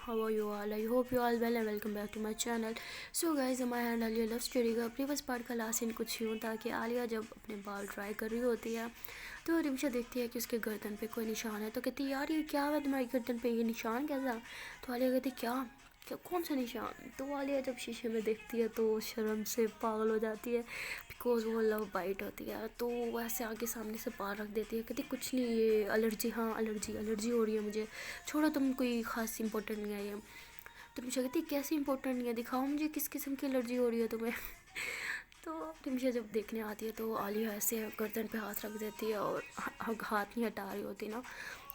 how are you all? I hope you all well and welcome back to my channel. So guys, हमारे and Alia love story का previous part का last scene कुछ यूँ था कि आलिया जब अपने बाल ट्राई कर रही होती है तो रिमशा देखती है कि उसके गर्दन पे कोई निशान है, तो कहती है यार ये क्या है तुम्हारी गर्दन पे, ये निशान कैसा? तो आलिया कहती क्या क्या कौन सा निशान? तो आलिया जब शीशे में देखती है तो शर्म से पागल हो जाती है, बिकॉज वो लव बाइट होती है। तो वैसे आगे सामने से बाहर रख देती है, कहती कुछ नहीं, ये एलर्जी, हाँ एलर्जी हो रही है मुझे, छोड़ो तुम, कोई ख़ास इंपॉर्टेंट नहीं है ये। तो रिमशा कहती कैसे इंपॉर्टेंट नहीं है, दिखाओ मुझे किस किस्म की एलर्जी हो रही है तुम्हें। तो रिमशा जब देखने आती है तो आलिया ऐसे गर्दन पे हाथ रख देती है और हाथ नहीं हटा रही होती ना।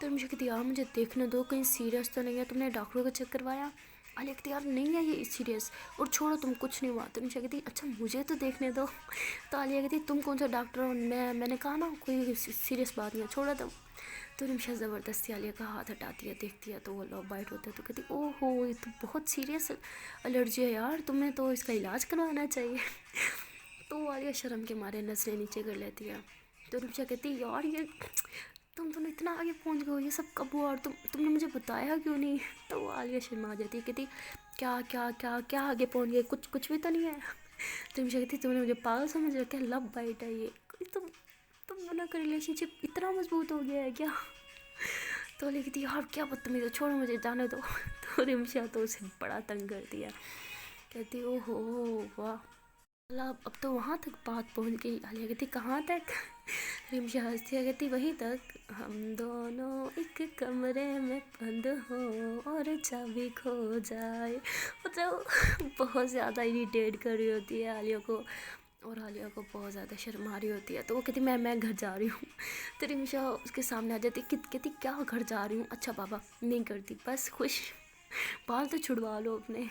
तो रिमशा कहती यार मुझे देखने दो, कहीं सीरियस तो नहीं है, तुमने डॉक्टरों का चेक करवाया? आलिया कहती यार नहीं है ये सीरियस, और छोड़ो तुम, कुछ नहीं हुआ। तो रिमशा कहती अच्छा मुझे तो देखने दो। तो आलिया कहती तुम कौन सा डॉक्टर हो, मैंने कहा ना कोई सीरियस बात नहीं है, छोड़ो तुम। तो रिमशा ज़बरदस्ती आलिया का हाथ हटाती है, देखती है तो वो लव बाइट होता है। तो कहती ओहो ये तो बहुत सीरियस एलर्जी है यार, तुम्हें तो इसका इलाज करवाना चाहिए। तो आलिया शर्म के मारे नजरें नीचे कर लेती है। तो रिमशा कहती यार ये तुम तो इतना आगे पहुंच गए हो, ये सब कब हुआ, और तुमने मुझे बताया क्यों नहीं? तो आलिया शर्मा जाती है, कहती क्या क्या क्या क्या आगे पहुंच गए, कुछ भी तो नहीं है। तो रिमशा कहती तुमने मुझे पागल समझ रखा है, लव बाइट है ये, तुम दोनों का रिलेशनशिप इतना मजबूत हो गया है क्या? तो लिखती यार क्या बदतमीज है, छोड़ो मुझे जाने दो। तो रिमशा तो उसे बड़ा तंग करती है, कहती ओहो वाह, अब तो वहाँ तक बात पहुँच गई। आलिया कहती कहाँ तक? रिमशा हंसती है, कहती वहीं तक, हम दोनों एक कमरे में बंद हो और चाबी खो जाए। मतलब बहुत ज़्यादा इरिटेट कर रही होती है आलिया को, और आलिया को बहुत ज़्यादा शर्म आ रही होती है। तो वो कहती मैं घर जा रही हूँ। तो रिमशा उसके सामने आ जाती, कहती क्या घर जा रही हूँ? अच्छा बाबा नहीं करती, बस खुश, बाल तो छुड़वा लो अपने।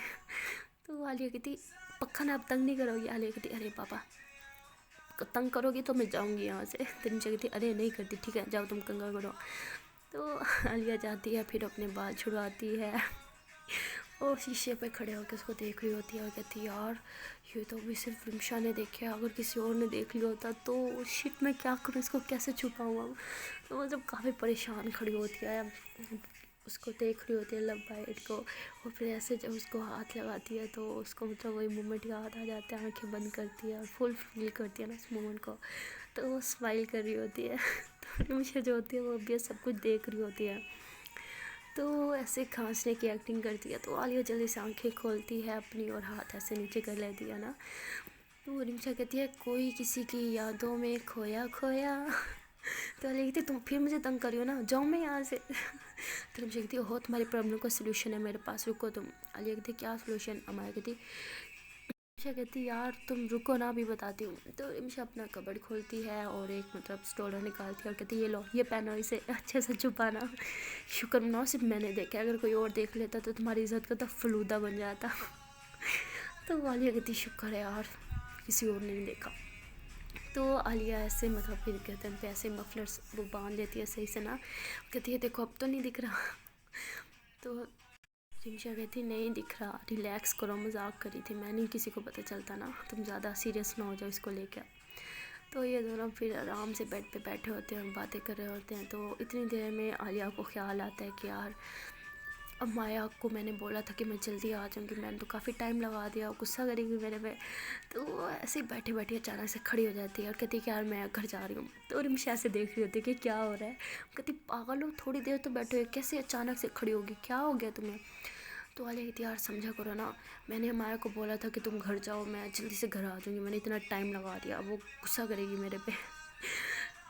तो आलिया कहती पक्का ना, अब तंग नहीं करोगी? आलिया कहती अरे पापा तंग करोगी तो मैं जाऊंगी यहाँ से। तो रिमशा कहती अरे नहीं करती, ठीक है जाओ तुम कंगा करो। तो आलिया जाती है, फिर अपने बाल छुड़वाती है और शीशे पे खड़े होकर उसको देख रही होती है और कहती यार ये तो अभी सिर्फ रिमशा ने देखे, अगर किसी और ने देख लिया होता तो शिट मैं क्या करूँ, इसको कैसे छुपाऊँ? तो मतलब काफ़ी परेशान खड़ी होती है, उसको देख रही होती है लव बाइट को। और फिर ऐसे जब उसको हाथ लगाती है तो उसको मतलब वही मोमेंट याद आ जाता है, आंखें बंद करती है और फुल फील करती है ना उस मोमेंट को, तो वो स्माइल कर रही होती है। तो रिमशा जो होती है वो भी सब कुछ देख रही होती है, तो ऐसे खांसने की एक्टिंग करती है। तो आलिया जल्दी से आंखें खोलती है अपनी और हाथ ऐसे नीचे कर लेती है ना। तो रिमशा कहती है कोई किसी की यादों में खोया खोया। तो आलिया कहती तुम फिर मुझे तंग करियो ना, जाऊँ मैं यहाँ से। तो रिमशा कहती हो तुम्हारी प्रॉब्लम का सोल्यूशन है मेरे पास, रुको तुम। आलिया कहती क्या सोल्यूशन? अमाया कहती, रिमशा कहती यार तुम रुको ना अभी बताती हूँ। तो रिमशा अपना कबर्ड खोलती है और एक मतलब स्टोलर निकालती है और कहती ये लो ये पहनो, इसे अच्छे से छुपाना, शुक्र मनाओ सिर्फ मैंने देखा, अगर कोई और देख लेता तो तुम्हारी इज्जत का तो फलूदा बन जाता। तो आलिया कहती शुक्र है यार किसी और ने नहीं देखा। तो आलिया ऐसे मतलब फिर गर्दन पे ऐसे मफलर्स वो बांध लेती है सही से ना, कहती है देखो अब तो नहीं दिख रहा। तो रिमशा कहती नहीं दिख रहा, रिलैक्स करो, मजाक करी थी मैं, नहीं किसी को पता चलता ना, तुम ज़्यादा सीरियस ना हो जाओ इसको लेकर। तो ये दोनों फिर आराम से बेड पे बैठे होते हैं और बातें कर रहे होते हैं। तो इतनी देर में आलिया को ख्याल आता है कि यार अब माया को मैंने बोला था कि मैं जल्दी आ जाऊँगी, मैंने तो काफ़ी टाइम लगा दिया, गुस्सा करेगी मेरे पे। तो वो ऐसे ही बैठे बैठे अचानक से खड़ी हो जाती है और कहती है कि यार मैं घर जा रही हूँ। तो रिमशा ऐसे देख रही होती है कि क्या हो रहा है, कहती पागल हो, थोड़ी देर तो बैठे हो, कैसे अचानक से खड़ी होगी, क्या हो गया तुम्हें? तो वाले कहती यार समझा करो ना, मैंने माया को बोला था कि तुम घर जाओ, मैं जल्दी से घर आ जाऊँगी, मैंने इतना टाइम लगा दिया, अब वो गुस्सा करेगी मेरे पे।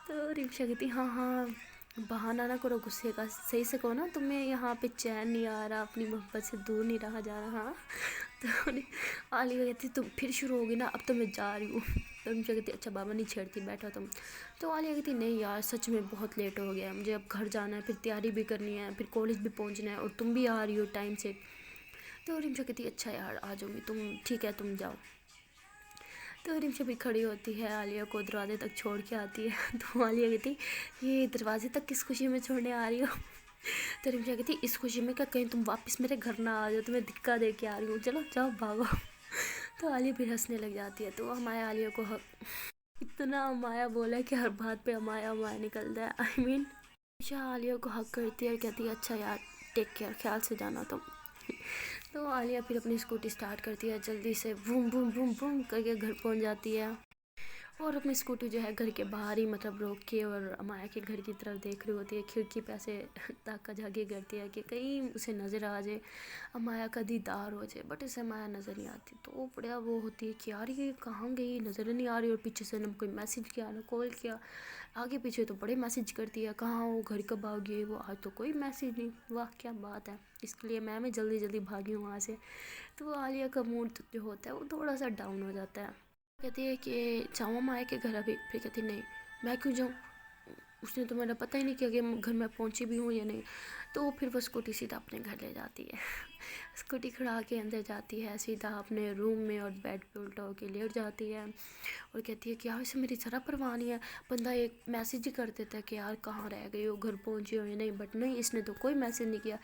तो रिमशा कहती हाँ हाँ बहाना ना करो गुस्से का, सही से कहो ना तुम्हें यहाँ पे चैन नहीं आ रहा, अपनी मोहब्बत से दूर नहीं रहा जा रहा। हाँ। तो आलिया कहती तुम फिर शुरू होगी ना, अब तो मैं जा रही हूँ। तो रिमशा कहती अच्छा बाबा नहीं छेड़ती, बैठो तुम। तो आलिया कहती नहीं यार सच में बहुत लेट हो गया, मुझे अब घर जाना है, फिर तैयारी भी करनी है, फिर कॉलेज भी पहुँचना है, और तुम भी आ रही हो टाइम से। तो रिमशा कहती अच्छा यार आ जाऊँगी, तुम ठीक है तुम जाओ। तो रिमशा भी खड़ी होती है, आलिया को दरवाजे तक छोड़ के आती है। तो आलिया कहती ये दरवाजे तक किस खुशी में छोड़ने आ रही हो? तो रिमशा कहती इस खुशी में क्या कहीं तुम वापस मेरे घर ना आ जाओ, तुम्हें धक्का दे के आ रही हूँ, चलो जाओ भागो। तो आलिया फिर हंसने लग जाती है। तो हमारे आलिया को इतना अमाया बोला कि हर बात पे अमाया अमाया निकलता है। I mean, रिमशा आलिया को हक करती है और कहती है अच्छा यार टेक केयर, ख्याल से जाना तुम। तो आलिया फिर अपनी स्कूटी स्टार्ट करती है, जल्दी से बूम बूम बूम बूम करके घर पहुंच जाती है और अपनी स्कूटी जो है घर के बाहर ही मतलब रोक के और अमाया के घर की तरफ देख रही होती है। खिड़की पे ऐसे ताका झाकी करती है कि कहीं उसे नज़र आ जाए, अमाया का दीदार हो जाए, बट इसे अमाया नज़र नहीं आती। तो बढ़िया वो होती है कि यार ये कहाँ गई, नज़र नहीं आ रही। और पीछे से ना कोई मैसेज किया ना कॉल किया, आगे पीछे तो बड़े मैसेज करती है, कहाँ हो, घर कब आओगी, वो आज तो कोई मैसेज नहीं। वाह क्या बात है। इसके लिए मैं जल्दी जल्दी भागी हूँ वहाँ से। तो आलिया का मूड जो होता है वो थोड़ा सा डाउन हो जाता है। कहती है कि जाऊँ माया के घर अभी। फिर कहती नहीं, मैं क्यों जाऊँ, उसने तो मेरा पता ही नहीं किया कि घर में पहुंची भी हूँ या नहीं। तो फिर वो स्कूटी सीधा अपने घर ले जाती है। स्कूटी खड़ा के अंदर जाती है सीधा अपने रूम में और बेड पे उल्टा होके लेट जाती है और कहती है कि यार इसे मेरी ज़रा परवाह नहीं है। बंदा एक मैसेज ही कर देता है कि यार कहाँ रह गई हो, घर पहुँची हो या नहीं, बट नहीं, इसने तो कोई मैसेज नहीं किया।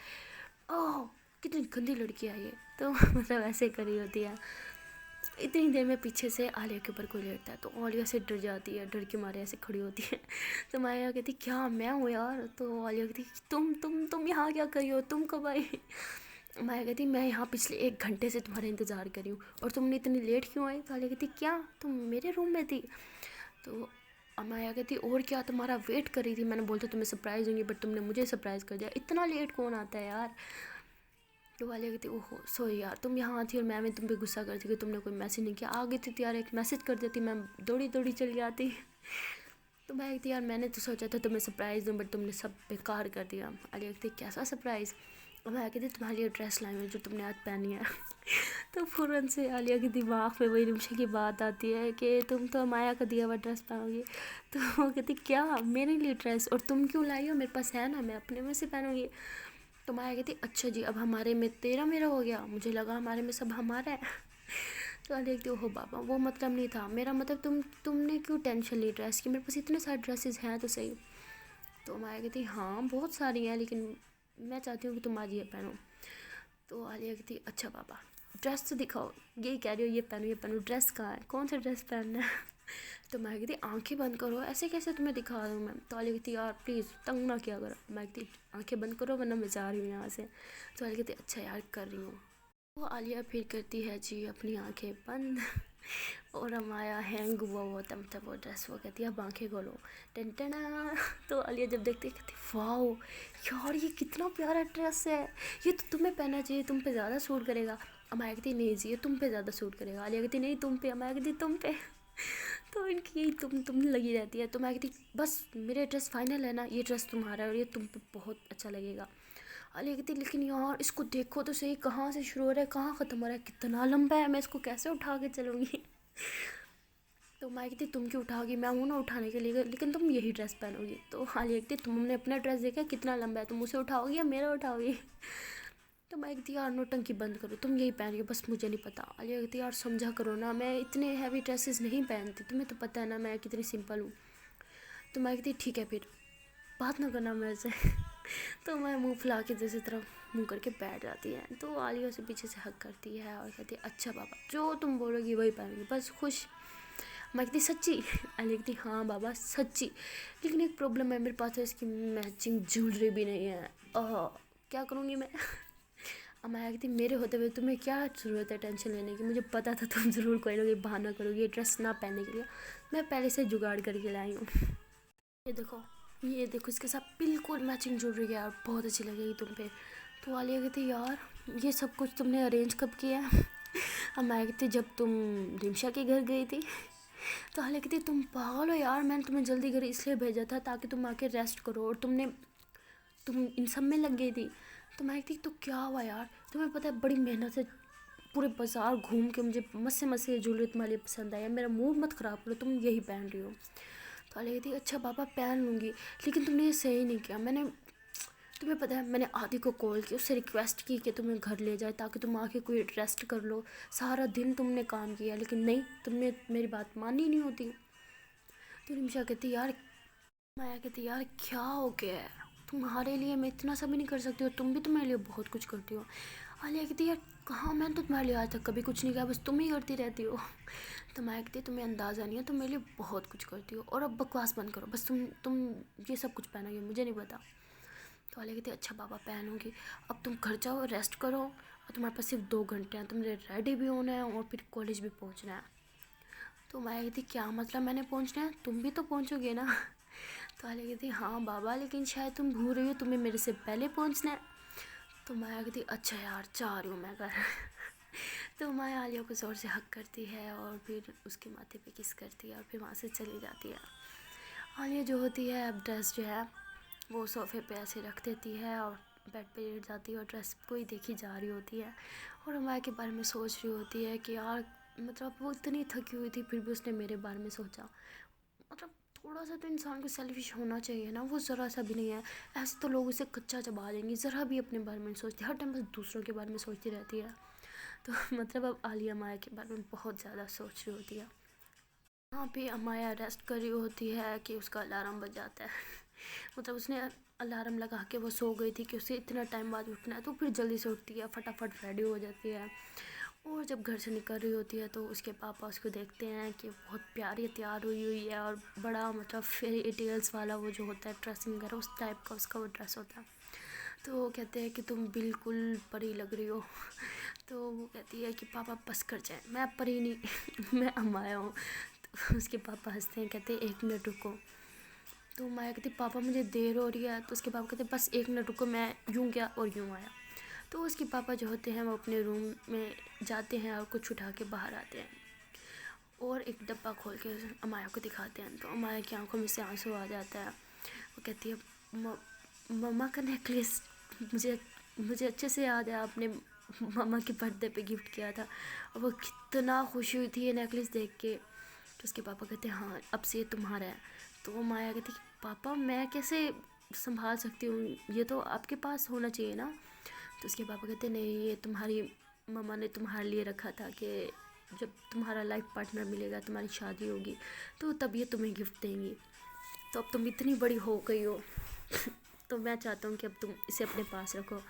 ओह कितनी गंदी लड़की है ये। तो मतलब ऐसे करी होती है। इतनी देर में पीछे से आलिया के ऊपर कोई लेटता है, तो आलिया से डर जाती है, डर के मारे ऐसे खड़ी होती है। तो माया कहती क्या मैं हूँ यार। तो आलिया कहती तुम यहाँ क्या करी हो, तुम कब आई। माया कहती मैं यहाँ पिछले 1 घंटे से तुम्हारा इंतज़ार करी हूँ और तुमने इतनी लेट क्यों आई। तो आलिया कहती क्या तुम मेरे रूम में थी। तो माया कहती और क्या, तुम्हारा वेट कर रही थी, मैंने बोलता तुम्हें सरप्राइज़ होंगी बट तुमने मुझे सरप्राइज़ कर दिया, इतना लेट कौन आता है यार। तो वाले कहती ओहो सॉरी यार, तुम यहाँ थी और मैं तुम पे गुस्सा करती कि तुमने कोई मैसेज नहीं किया, आ गई थी तो यार एक मैसेज कर देती, मैं दौड़ी दौड़ी चली आती। तो मैं कहती यार मैंने तो सोचा था तुम्हें सरप्राइज़ दूँ बट तुमने सब बेकार कर दिया। आलिया कहती कैसा सरप्राइज़। और मैं कहती तुम्हारे लिए ड्रेस लाई हूँ जो तुमने आज पहनी है। तो फ़ौरन से आलिया के दिमाग में वही रिमशा की बात आती है कि तुम तो माया का दिया हुआ ड्रेस पहनोगी। तो वो कहती क्या मेरे लिए ड्रेस, और तुम क्यों लाई हो, मेरे पास है ना, मैं अपने में से पहनूंगी। तो माया कहती अच्छा जी अब हमारे में तेरा मेरा हो गया, मुझे लगा हमारे में सब हमारा है। तो देखती हो बाबा वो मतलब नहीं था मेरा, मतलब तुमने क्यों टेंशन ली ड्रेस की, मेरे पास इतने सारे ड्रेसेस हैं तो सही। तो माया कहती हाँ बहुत सारी हैं लेकिन मैं चाहती हूँ कि तुम आज ये पहनो। तो आलिया कहती अच्छा बाबा ड्रेस तो दिखाओ, यही कह रही हो ये पहनो, ड्रेस कहाँ है, कौन सा ड्रेस पहनना है। तो मैं कहती आंखें बंद करो, ऐसे कैसे तुम्हें दिखा दूँ मैं। तो आलिया कहती यार प्लीज़ तंग ना किया करो। मैं कहती आंखें बंद करो वरना मैं जा रही हूँ यहाँ से। तो आलिया कहती अच्छा यार कर रही हूँ। वो आलिया फिर करती है जी अपनी आंखें बंद। और हमारा हैंग हुआ होता मतलब वो ड्रेस, वो कहती है अब आंखें खोलो, टेंटना। तो आलिया जब देखती है कहती वाओ यार ये कितना प्यारा ड्रेस है, ये तो तुम्हें पहनना चाहिए, तुम पे ज़्यादा सूट करेगा। अमाया कहती नहीं जी ये तुम पे ज़्यादा सूट करेगा। आलिया कहती नहीं तुम पे, अमाया कहती तुम पे। तो इनकी यही तुम लगी रहती है। तो मैं कहती बस मेरे ड्रेस फाइनल है ना, ये ड्रेस तुम्हारा है और ये तुम पे बहुत अच्छा लगेगा। आलिया कहती लेकिन यार इसको देखो तो सही, कहाँ से शुरू हो रहा है कहाँ ख़त्म हो रहा है, कितना लंबा है, मैं इसको कैसे उठा के चलूँगी। तो मैं कहती तुम क्यों उठाओगी, मैं हूँ ना उठाने के लिए, लेकिन तुम यही ड्रेस पहनोगी। तो आलिया कहती तुमने अपना ड्रेस देखा कितना लंबा है, तुम उसे उठाओगी या मेरा उठाओगी। तो मैं कहती यार नौटंकी बंद करो, तुम यही पहन रही हो बस मुझे नहीं पता। आलिया कहती यार समझा करो ना, मैं इतने हैवी ड्रेसेस नहीं पहनती, तुम्हें तो पता है ना मैं कितनी सिंपल हूँ। तो मैं कहती ठीक है फिर बात ना करना मेरे से। तो मैं मुंह फुला के दूसरी तरफ मुंह करके बैठ जाती है। तो आलिया उसे पीछे से हक करती है और कहती है अच्छा बाबा जो तुम बोलोगी वही पहनूंगी बस खुश। मैं कहती सच्ची। आलिया कहती हाँ बाबा सच्ची, लेकिन एक प्रॉब्लम है मेरे पास तो इसकी मैचिंग ज्वेलरी भी नहीं है, क्या करूँगी मैं। अब मैं कहती मेरे होते हुए तुम्हें क्या ज़रूरत है टेंशन लेने की, मुझे पता था तुम ज़रूर कोई ना कोई बहाना करोगी ये ड्रेस ना पहनने के लिए, मैं पहले से जुगाड़ करके लाई हूँ। ये देखो इसके साथ बिल्कुल मैचिंग ज्वेलरी है यार, बहुत अच्छी लगेगी तुम पे। तो आलिया कहती यार ये सब कुछ तुमने अरेंज कब किया। अब मैं कहती जब तुम रिमशा के घर गई थी। तो आलिया कहती तुम पागल हो यार, मैंने तुम्हें जल्दी घर इसलिए भेजा था ताकि तुम आके रेस्ट करो और तुम इन सब में लग गई थी। तो मैं कहती तो क्या हुआ यार, तुम्हें पता है बड़ी मेहनत से पूरे बाज़ार घूम के मुझे मस्त से ज्वेलरी तुम्हारे लिए पसंद आया, मेरा मूड मत ख़राब करो, तुम यही पहन रही हो। तो आलिया कहती अच्छा पापा पहन लूँगी, लेकिन तुमने ये सही नहीं किया, तुम्हें पता है मैंने आदि को कॉल की, उससे रिक्वेस्ट की कि तुम्हें घर ले जाए ताकि तुम आके कोई रेस्ट कर लो, सारा दिन तुमने काम किया लेकिन नहीं, तुमने मेरी बात मानी नहीं होती। तो निमिषा कहती यार, माया कहती यार क्या हो गया है, तुम्हारे लिए मैं इतना सा भी नहीं कर सकती और तुम भी तो मेरे लिए बहुत कुछ करती हो। आलिया कहती यार कहाँ, मैंने तो तुम्हारे लिए आज तक कभी कुछ नहीं किया, बस तुम ही करती रहती हो। तो माया कहती तुम्हें अंदाज़ा नहीं है, तुम मेरे लिए बहुत कुछ करती हो और अब बकवास बंद करो, बस तुम ये सब कुछ पहनोगे मुझे नहीं पता। तो आलिया कहती अच्छा पापा पहनूंगी, अब तुम घर जाओ रेस्ट करो, और तुम्हारे पास सिर्फ 2 घंटे हैं, तुमने रेडी भी होना है और फिर कॉलेज भी पहुंचना है। तो माया कहती क्या मतलब मैंने पहुंचना है, तुम भी तो पहुंचोगे ना। तो आलिया कहती हाँ बाबा, लेकिन शायद तुम भूल रही हो, तुम्हें मेरे से पहले पहुंचना है। तो माया कहती अच्छा यार जा रही हूँ मैं घर। तो माया आलिया को ज़ोर से हक करती है और फिर उसके माथे पे किस करती है और फिर वहाँ से चली जाती है। आलिया जो होती है अब ड्रेस जो है वो सोफ़े पे ऐसे रख देती है और बेड पे लेट जाती है और ड्रेस को ही देखी जा रही होती है और माया के बारे में सोच रही होती है कि यार मतलब वो इतनी थकी हुई थी फिर भी उसने मेरे बारे में सोचा। मतलब थोड़ा सा तो इंसान को सेल्फिश होना चाहिए ना, वो ज़रा सा भी नहीं है। ऐसे तो लोग उसे कच्चा चबा देंगे, ज़रा भी अपने बारे में नहीं सोचती, हर टाइम बस दूसरों के बारे में सोचती रहती है। तो मतलब अब आलिया माया के बारे में बहुत ज़्यादा सोच रही होती है। वहाँ पे माया रेस्ट कर रही होती है कि उसका अलार्म बज जाता है। मतलब उसने अलार्म लगा के वो सो गई थी कि उसे इतना टाइम बाद उठना है, तो फिर जल्दी से उठती है, फटाफट रेडी हो जाती है और जब घर से निकल रही होती है तो उसके पापा उसको देखते हैं कि बहुत प्यारी तैयार हुई हुई है और बड़ा मतलब फेरी टेल्स वाला वो जो होता है ड्रेसिंग वगैरह उस टाइप का उसका वो ड्रेस होता है। तो वो कहते हैं कि तुम बिल्कुल परी लग रही हो। तो वो कहती है कि पापा बस कर जाए, मैं परी नहीं मैं अमाया हूँ। तो उसके पापा हंसते हैं, कहते हैं 1 मिनट रुको। तो माया कहती पापा मुझे देर हो रही है। तो उसके पापा कहते बस 1 मिनट रुको, मैं यूँ गया और यूँ आया। तो उसके पापा जो होते हैं वो अपने रूम में जाते हैं और कुछ उठा के बाहर आते हैं और एक डब्बा खोल के अमाया को दिखाते हैं। तो अमाया की आंखों में से आंसू आ जाता है। वो कहती है मम्मा का नेकलेस मुझे मुझे अच्छे से याद है, आपने मम्मा के बर्थडे पे गिफ्ट किया था। और वो कितना खुश हुई थी ये नेकलेस देख के। तो उसके पापा कहते हैं हाँ अब से ये तुम्हारा है। तो वो माया कहती पापा मैं कैसे संभाल सकती हूँ, ये तो आपके पास होना चाहिए ना। तो उसके पापा कहते नहीं ये तुम्हारी मम्मा ने तुम्हारे लिए रखा था कि जब तुम्हारा लाइफ पार्टनर मिलेगा, तुम्हारी शादी होगी तो तब ये तुम्हें गिफ्ट देंगी। तो अब तुम इतनी बड़ी हो गई हो तो मैं चाहता हूँ कि अब तुम इसे अपने पास रखो।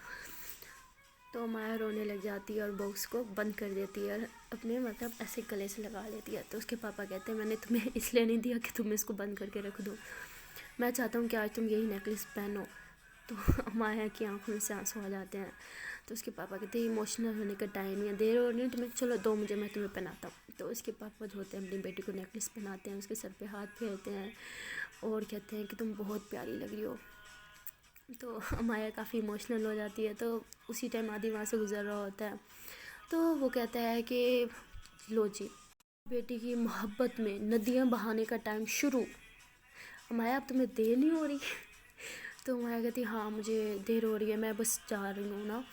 तो माया रोने लग जाती है और बॉक्स को बंद कर देती है और अपने मतलब ऐसे गले से लगा लेती है। तो उसके पापा कहते हैं मैंने तुम्हें इसलिए नहीं दिया कि तुम इसको बंद करके रख दो, मैं चाहता हूँ कि आज तुम यही नेकलेस पहनो। तो माया की आंखों में से आंसू आ जाते हैं। तो उसके पापा कहते हैं इमोशनल होने का टाइम है, देर हो रही है तुम्हें, चलो दो मुझे, मैं तुम्हें पहनाता हूँ। तो उसके पापा जो होते हैं अपनी बेटी को नेकलेस पहनाते हैं, उसके सर पे हाथ फेरते हैं और कहते हैं कि तुम बहुत प्यारी लग रही हो। तो माया काफ़ी इमोशनल हो जाती है। तो उसी टाइम आदि वहाँ से गुजर रहा होता है। तो वो कहता है कि लो जी बेटी की मोहब्बत में नदियाँ बहाने का टाइम शुरू, माया अब तुम्हें देर नहीं हो रही। तो माया कहती हाँ मुझे देर हो रही है, मैं बस जा रही हूँ ना।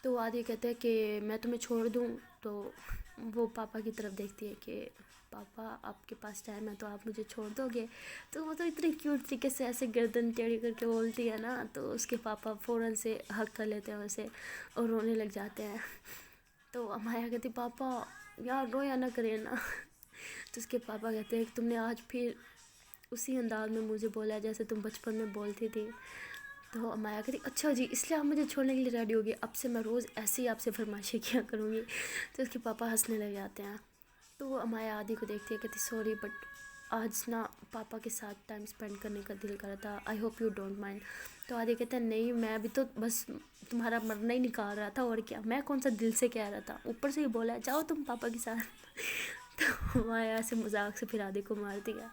तो आदि कहते हैं कि मैं तुम्हें छोड़ दूँ। तो वो पापा की तरफ देखती है कि पापा आपके पास टाइम है तो आप मुझे छोड़ दोगे। तो वो तो इतनी क्यूट तरीके से ऐसे गर्दन टेढ़ी करके बोलती है ना, तो उसके पापा फ़ौरन से हक कर लेते हैं उसे और रोने लग जाते हैं। तो माया कहती पापा यार रोया ना करे ना। तो उसके पापा कहते हैं कि तुमने आज फिर उसी अंदाज में मुझे बोला जैसे तुम बचपन में बोलती थी। तो माया कहती अच्छा जी इसलिए आप मुझे छोड़ने के लिए रेडी होगी, अब से मैं रोज़ ऐसे ही आपसे फरमाइशें किया करूँगी। तो उसके पापा हंसने लग जाते हैं। तो वो माया आदि को देखती है, कहती सॉरी बट आज ना पापा के साथ टाइम स्पेंड करने का दिल कर रहा था, I hope you don't mind. तो आदि कहता है नहीं मैं भी तो बस तुम्हारा मरना ही निकाल रहा था और क्या, मैं कौन सा दिल से कह रहा था, ऊपर से ही बोला जाओ तुम पापा के साथ। तो माया ऐसे मजाक से फिर आदि को मार दिया।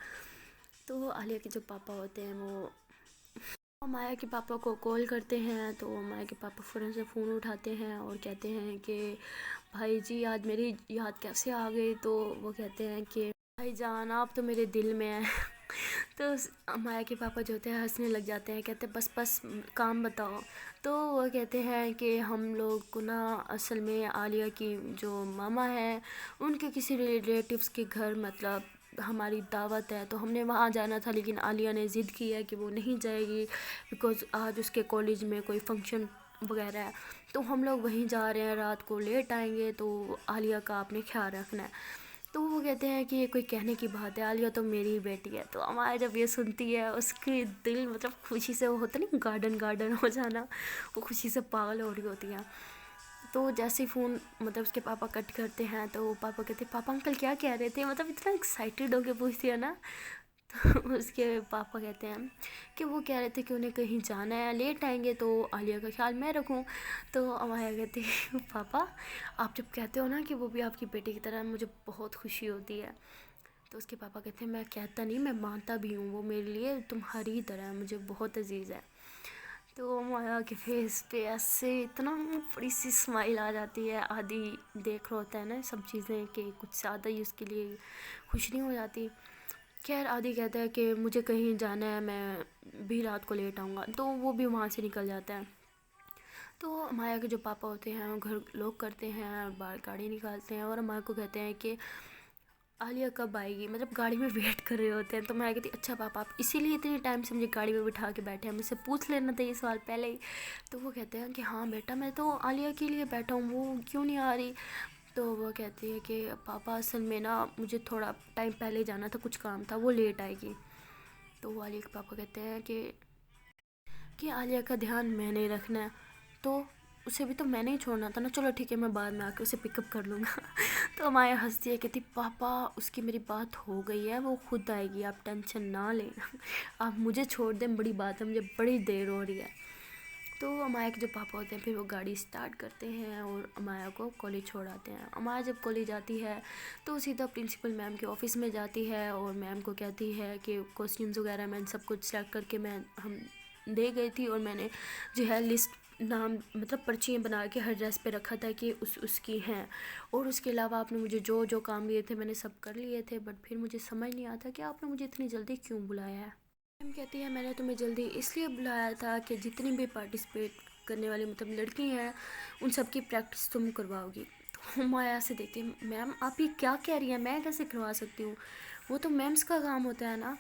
तो आलिया के जो पापा होते हैं वो माया के पापा को कॉल करते हैं। तो माया के पापा फ़ौरन से फ़ोन उठाते हैं और कहते हैं कि भाई जी आज मेरी याद कैसे आ गई। तो वो कहते हैं कि भाई जान आप तो मेरे दिल में हैं। तो माया के पापा जो होते हैं हंसने लग जाते हैं, कहते हैं बस बस काम बताओ। तो वो कहते हैं कि हम लोग को ना असल में आलिया की जो मामा है उनके किसी रिलेटिव्स के घर मतलब हमारी दावत है, तो हमने वहाँ जाना था लेकिन आलिया ने ज़िद की है कि वो नहीं जाएगी बिकॉज़ आज उसके कॉलेज में कोई फंक्शन वगैरह है। तो हम लोग वहीं जा रहे हैं, रात को लेट आएंगे, तो आलिया का आपने ख्याल रखना है। तो वो कहते हैं कि ये कोई कहने की बात है, आलिया तो मेरी ही बेटी है। तो हमारे जब ये सुनती है उसकी दिल मतलब खुशी से वो होता नहीं गार्डन गार्डन हो जाना, वो खुशी से पागल हो रही होती है। तो जैसे ही फ़ोन मतलब उसके पापा कट करते हैं तो पापा कहते हैं पापा अंकल क्या कह रहे थे, मतलब इतना एक्साइटेड होके पूछती है ना। तो उसके पापा कहते हैं कि वो कह रहे थे कि उन्हें कहीं जाना है, लेट आएंगे तो आलिया का ख्याल मैं रखूं। तो अमाया कहती है पापा आप जब कहते हो ना कि वो भी आपकी बेटी की तरह, मुझे बहुत खुशी होती है। तो उसके पापा कहते हैं मैं कहता नहीं, मैं मानता भी हूँ, वो मेरे लिए तुम्हारी तरह है, मुझे बहुत अजीज़ है। तो माया के फेस पे ऐसे इतना बड़ी सी स्माइल आ जाती है। आदि देख रहा होता है ना सब चीज़ें कि कुछ ज़्यादा ही उसके लिए खुश नहीं हो जाती। खैर आदि कहता है कि मुझे कहीं जाना है, मैं भी रात को लेट आऊँगा, तो वो भी वहाँ से निकल जाता है। तो माया के जो पापा होते हैं वो घर लॉक करते हैं और बाहर गाड़ी निकालते हैं और माया को कहते हैं कि आलिया कब आएगी, मतलब गाड़ी में वेट कर रहे होते हैं। तो मैं कहती अच्छा पापा आप इसीलिए इतनी टाइम से मुझे गाड़ी में बिठा के बैठे हैं, मुझसे पूछ लेना था ये सवाल पहले ही। तो वो कहते हैं कि हाँ बेटा मैं तो आलिया के लिए बैठा हूँ, वो क्यों नहीं आ रही। तो वो कहती है कि पापा असल में ना मुझे थोड़ा टाइम पहले जाना था, कुछ काम था, वो लेट आएगी। तो वो आलिया के पापा कहते हैं कि आलिया का ध्यान मैंने रखना है, तो उसे भी तो मैंने ही छोड़ना था ना, चलो ठीक है मैं बाद में आके उसे पिकअप कर लूँगा। तो माया हंसती है, कहती पापा उसकी मेरी बात हो गई है, वो खुद आएगी, आप टेंशन ना लें। आप मुझे छोड़ दें, बड़ी बात है, मुझे बड़ी देर हो रही है। तो अमाया के जो पापा होते हैं फिर वो गाड़ी स्टार्ट करते हैं और अमाया को कॉलेज छोड़ाते हैं। अमाया जब कॉलेज जाती है तो सीधा प्रिंसिपल मैम के ऑफ़िस में जाती है और मैम को कहती है कि कॉस्ट्यूम्स वगैरह मैं सब कुछ सेलेक्ट करके हम दे गई थी और मैंने जो है लिस्ट नाम मतलब पर्चियाँ बना के हर ड्रेस पे रखा था कि उसकी हैं, और उसके अलावा आपने मुझे जो जो काम दिए थे मैंने सब कर लिए थे, बट फिर मुझे समझ नहीं आता कि आपने मुझे इतनी जल्दी क्यों बुलाया है। मैम कहती है मैंने तुम्हें जल्दी इसलिए बुलाया था कि जितनी भी पार्टिसिपेट करने वाली मतलब लड़की हैं उन सब की प्रैक्टिस तुम करवाओगी। तो माया से देखती है मैम आप ये क्या कह रही हैं, मैं कैसे करवा सकती हूँ, वो तो मैम्स का काम होता है ना।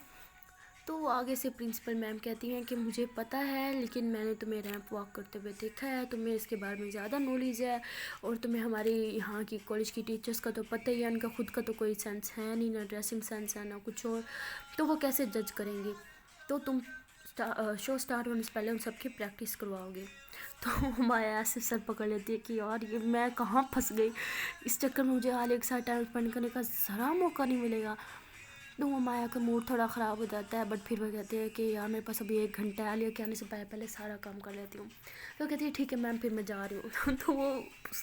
तो आगे से प्रिंसिपल मैम कहती हैं कि मुझे पता है लेकिन मैंने तुम्हें रैंप वॉक करते हुए देखा है, तुम्हें इसके बारे में ज़्यादा नॉलेज है और तुम्हें हमारे यहाँ की कॉलेज की टीचर्स का तो पता ही है, उनका खुद का तो कोई सेंस है नहीं, ना ड्रेसिंग सेंस है ना कुछ और, तो वो कैसे जज करेंगी। तो तुम शो स्टार्ट होने से पहले उन सबकी प्रैक्टिस करवाओगे। तो माया ऐसे सर पकड़ लेती है कि यार ये मैं कहाँ फंस गई, इस चक्कर में मुझे आलिया के साथ टाइम स्पेंड करने का ज़रा मौका नहीं मिलेगा। तो वो माया का मूड थोड़ा ख़राब हो जाता है, बट फिर वो कहती है कि यार मेरे पास अभी 1 घंटा है, आलिया के आने से पहले पहले सारा काम कर लेती हूँ। तो कहती है ठीक है मैम फिर मैं जा रही हूँ। तो वो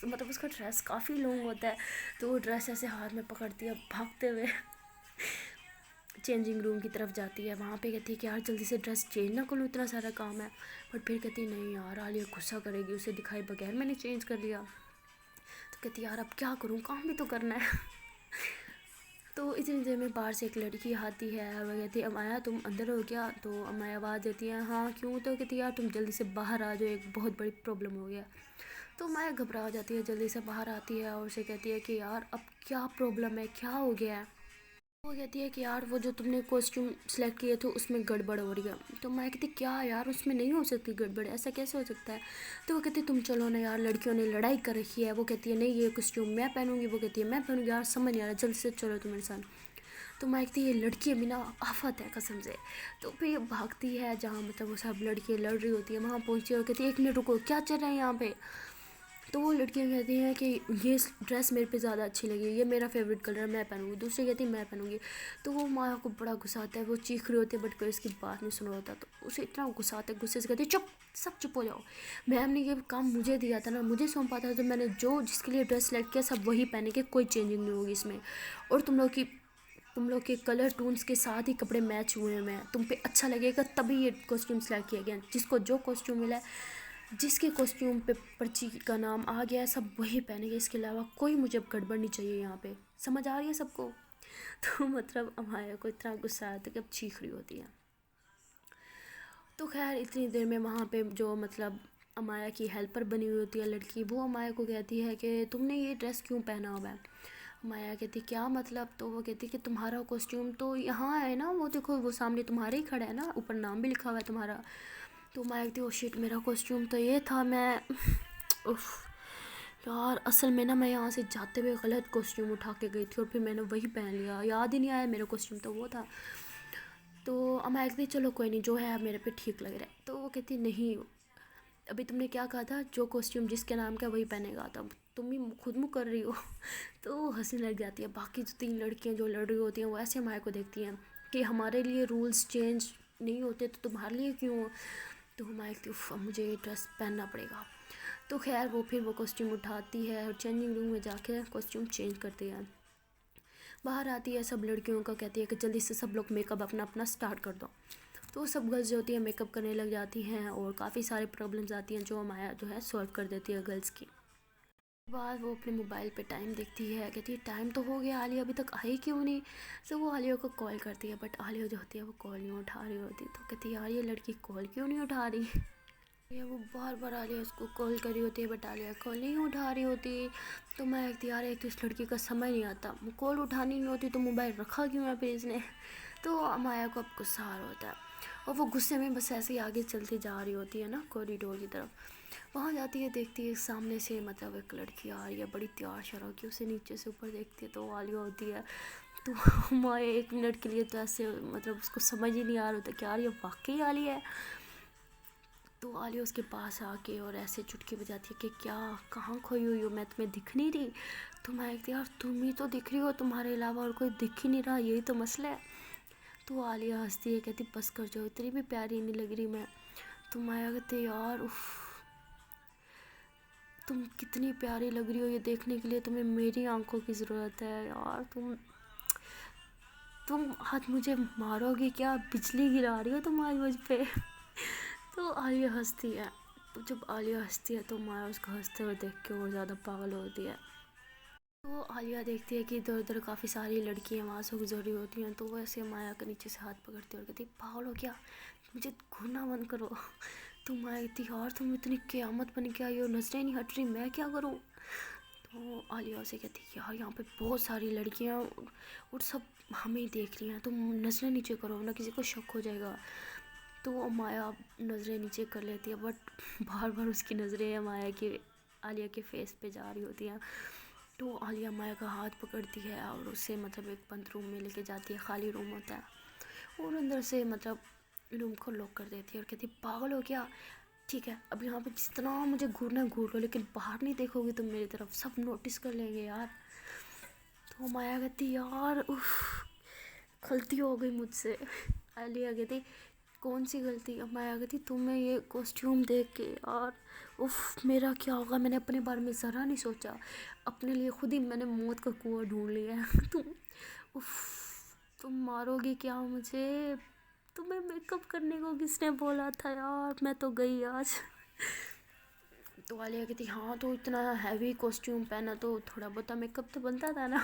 मतलब उसका ड्रेस काफ़ी लॉन्ग होता है, तो वो ड्रेस ऐसे हाथ में पकड़ती है भागते हुए चेंजिंग रूम की तरफ जाती है। वहाँ पे कहती है कि यार जल्दी से ड्रेस चेंज ना कर लूँ, इतना सारा काम है। बट फिर कहती है नहीं यार आलिया गुस्सा करेगी, उसे दिखाए बगैर मैंने चेंज कर लिया। तो कहती है यार अब क्या करूँ, काम भी तो करना है। तो इतनी देर में बाहर से एक लड़की आती है और वो कहती है अमाया तुम अंदर हो क्या। तो अमाया आवाज़ देती है हाँ क्यों। तो कहती है यार तुम जल्दी से बाहर आ जाओ, एक बहुत बड़ी प्रॉब्लम हो गया। तो अमाया घबरा जाती है, जल्दी से बाहर आती है और उसे कहती है कि यार अब क्या प्रॉब्लम है, क्या हो गया है। वो कहती है कि यार वो जो तुमने कॉस्ट्यूम सेलेक्ट किए थे उसमें गड़बड़ हो रही है। तो मैं कहती क्या यार उसमें नहीं हो सकती गड़बड़, ऐसा कैसे हो सकता है। तो वो कहती तुम चलो ना यार, लड़कियों ने लड़ाई कर रखी है। वो कहती है नहीं ये कॉस्ट्यूम मैं पहनूंगी, वो कहती है मैं पहनूंगी, यार समझ नहीं आ रहा, जल्दी से चलो तुम मेरे साथ। तो मैं कहती ये लड़की अभी ना आफत है कसम से। तो फिर ये भागती है जहाँ मतलब वो सब लड़कियाँ लड़ रही होती है, वहाँ पहुँचती है और कहती है 1 मिनट रुको क्या चल रहा है यहाँ पे। तो वो लड़कियाँ कहती हैं कि ये ड्रेस मेरे पे ज़्यादा अच्छी लगी, ये मेरा फेवरेट कलर है मैं पहनूंगी, दूसरी कहती है मैं पहनूंगी। तो वो माया को बड़ा गुस्सा आता है, वो चीख रही होती है बट कोई उसकी बात नहीं सुन रहा होता। तो उसे इतना गुस्सा आता है, गुस्से से कहती है चुप, सब चुप हो जाओ, मैम ने ये काम मुझे दिया था ना, मुझे सौंपा था, तो मैंने जो जिसके लिए ड्रेस सेलेक्ट किया सब वही पहने के, कोई चेंजिंग नहीं होगी इसमें। और तुम लोग के कलर टून्स के साथ ही कपड़े मैच हुए हैं, तुम पे अच्छा लगेगा तभी ये कॉस्ट्यूम सेलेक्ट किया गया, जिसको जो कॉस्ट्यूम मिला है, जिसके कॉस्ट्यूम पे पर्ची का नाम आ गया है सब वही पहनेंगे, इसके अलावा कोई मुझे अब गड़बड़ नहीं चाहिए यहाँ पे, समझ आ रही है सबको। तो मतलब अमाया को इतना गुस्सा आता है कि अब चीख रही होती है। तो खैर इतनी देर में वहाँ पे जो मतलब अमाया की हेल्पर बनी हुई होती है लड़की, वो अमाया को कहती है कि तुमने ये ड्रेस क्यों पहना हुआ है। माया कहती क्या मतलब। तो वो कहती कि तुम्हारा कॉस्ट्यूम तो यहाँ है ना, वो देखो वो सामने तुम्हारे ही खड़ा है ना, ऊपर नाम भी लिखा हुआ है तुम्हारा। तो माया कहती ओ शिट मेरा कॉस्ट्यूम तो ये था, मैं उफ यार असल में ना मैं यहाँ से जाते हुए गलत कॉस्ट्यूम उठा के गई थी और फिर मैंने वही पहन लिया, याद ही नहीं आया मेरा कॉस्ट्यूम तो वो था। तो अमाया कहती चलो कोई नहीं, जो है अब मेरे पे ठीक लग रहा है। तो वो कहती नहीं अभी तुमने क्या कहा था, जो कॉस्ट्यूम जिसके नाम का वही पहनेगा, तब तुम ही खुद मुँह कर रही हो। तो वो हंसने लग जाती है। बाकी जो 3 लड़कियां जो लड़ रही होती हैं वो ऐसे माया को देखती हैं کہ ہمارے لیے رولس چینج نہیں ہوتے تو تمہارے لیے کیوں ہو؟ تو ہمارے اب مجھے یہ ڈریس پہننا پڑے گا. تو خیر وہ پھر وہ کاسٹیوم اٹھاتی ہے اور چینجنگ روم میں جا کے کاسٹیوم چینج کرتے ہیں. باہر آتی ہے، سب لڑکیوں کا کہتی ہے کہ جلدی سے سب لوگ میک اپ اپنا اسٹارٹ کر دو. تو سب گرلز جو ہوتی ہیں میک اپ کرنے لگ جاتی ہیں اور کافی سارے پرابلمز آتی ہیں جو مایا جو ہے سولو کر دیتی ہے گرلز کی. بعد وہ اپنے موبائل پہ ٹائم دیکھتی ہے، کہتی ہے ٹائم تو ہو گیا، عالیہ ابھی تک آئی کیوں نہیں. سو وہ عالیہ کو کال کرتی ہے بٹ عالیہ جو ہوتی ہے وہ کال نہیں اٹھا رہی ہوتی. تو کہتی ہے یار یہ لڑکی کال کیوں نہیں اٹھا رہی. وہ بار بار عالیہ اس کو کال کری ہوتی ہے بٹ عالیہ کال نہیں اٹھا رہی ہوتی. تو میں اختیار ایک تو اس لڑکی کا سمجھ نہیں آتا، کال اٹھانی نہیں ہوتی تو موبائل رکھا کیوں ہے پھر اس نے. تو مایا کو اب غصہ آ رہا ہوتا ہے اور وہ غصے میں بس ایسے ہی آگے چلتی جا رہی ہوتی ہے نا کوریڈور کی طرف. وہاں جاتی ہے، دیکھتی ہے سامنے سے مطلب ایک لڑکی آ رہی ہے بڑی تیار شر ہو کے، اسے نیچے سے اوپر دیکھتی ہے تو عالیہ ہوتی ہے. تو مایا ایک منٹ کے لیے تو ایسے مطلب اس کو سمجھ ہی نہیں آ رہا ہوتا کہ یار یہ واقعی عالیہ ہے. تو عالیہ اس کے پاس آ کے اور ایسے چٹکی بجاتی ہے کہ کیا کہاں کھوئی ہوئی ہو، میں تمہیں دکھ نہیں رہی. تو میں کہتی یار تم ہی تو دکھ رہی ہو، تمہارے علاوہ اور کوئی دکھ ہی نہیں رہا، یہی تو مسئلہ ہے. تو عالیہ ہنستی ہے، کہتی بس کر جاؤ، اتنی بھی پیاری نہیں لگ رہی میں. تو مایا کہتی یار اف تم کتنی پیاری لگ رہی ہو، یہ دیکھنے کے لیے تمہیں میری آنکھوں کی ضرورت ہے یار. تم آج مجھے مارو گی کیا، بجلی گرا رہی ہو تم آج مجھ پہ. تو عالیہ ہنستی ہے. تو جب عالیہ ہنستی ہے تو مایا اس کو ہنستے ہوئے دیکھ کے اور زیادہ پاگل ہوتی ہے. تو عالیہ دیکھتی ہے کہ ادھر ادھر کافی ساری لڑکیاں وہاں سے گزر رہی ہوتی ہیں. تو وہ ایسے مایا کے نیچے سے ہاتھ پکڑتی ہے اور کہتی پاگل ہو کیا، مجھے گھورنا بند کرو. تو مایا کہتی یار تم اتنی قیامت بن کے آئی ہو، نظریں نہیں ہٹ رہی، میں کیا کروں. تو عالیہ سے کہتی یار یہاں پہ بہت ساری لڑکیاں اور سب ہمیں دیکھ رہی ہیں، تم نظریں نیچے کرو ورنہ کسی کو شک ہو جائے گا. تو مایا نظریں نیچے کر لیتی ہے بٹ بار بار اس کی نظریں مایا کے عالیہ کے فیس پہ جا رہی ہوتی ہیں. تو عالیہ مایا کا ہاتھ پکڑتی ہے اور اسے مطلب ایک بند روم میں لے کے جاتی ہے، خالی روم ہوتا ہے، اور اندر سے مطلب روم کو لاک کر دیتی ہے اور کہتی پاگل ہو کیا، ٹھیک ہے اب یہاں پہ جتنا مجھے گھورنا ہے گھور لو لیکن باہر نہیں دیکھو گی تم میری طرف، سب نوٹس کر لیں گے یار. تو مایا کہتی یار اف غلطی ہو گئی مجھ سے. عالیہ کہتی کون سی غلطی. مایا کہتی تمہیں یہ کاسٹیوم دیکھ کے یار اف میرا کیا ہوگا، میں نے اپنے بارے میں ذرا نہیں سوچا، اپنے لیے خود ہی میں نے موت کا کنواں ڈھونڈ لیا ہے. اف تم مارو گی کیا مجھے، تمہیں میک اپ کرنے کو کس نے بولا تھا یار، میں تو گئی آج. تو عالیہ کہتی ہاں تو اتنا ہیوی کاسٹیوم پہنا تو تھوڑا بہت میک اپ تو بنتا تھا نا.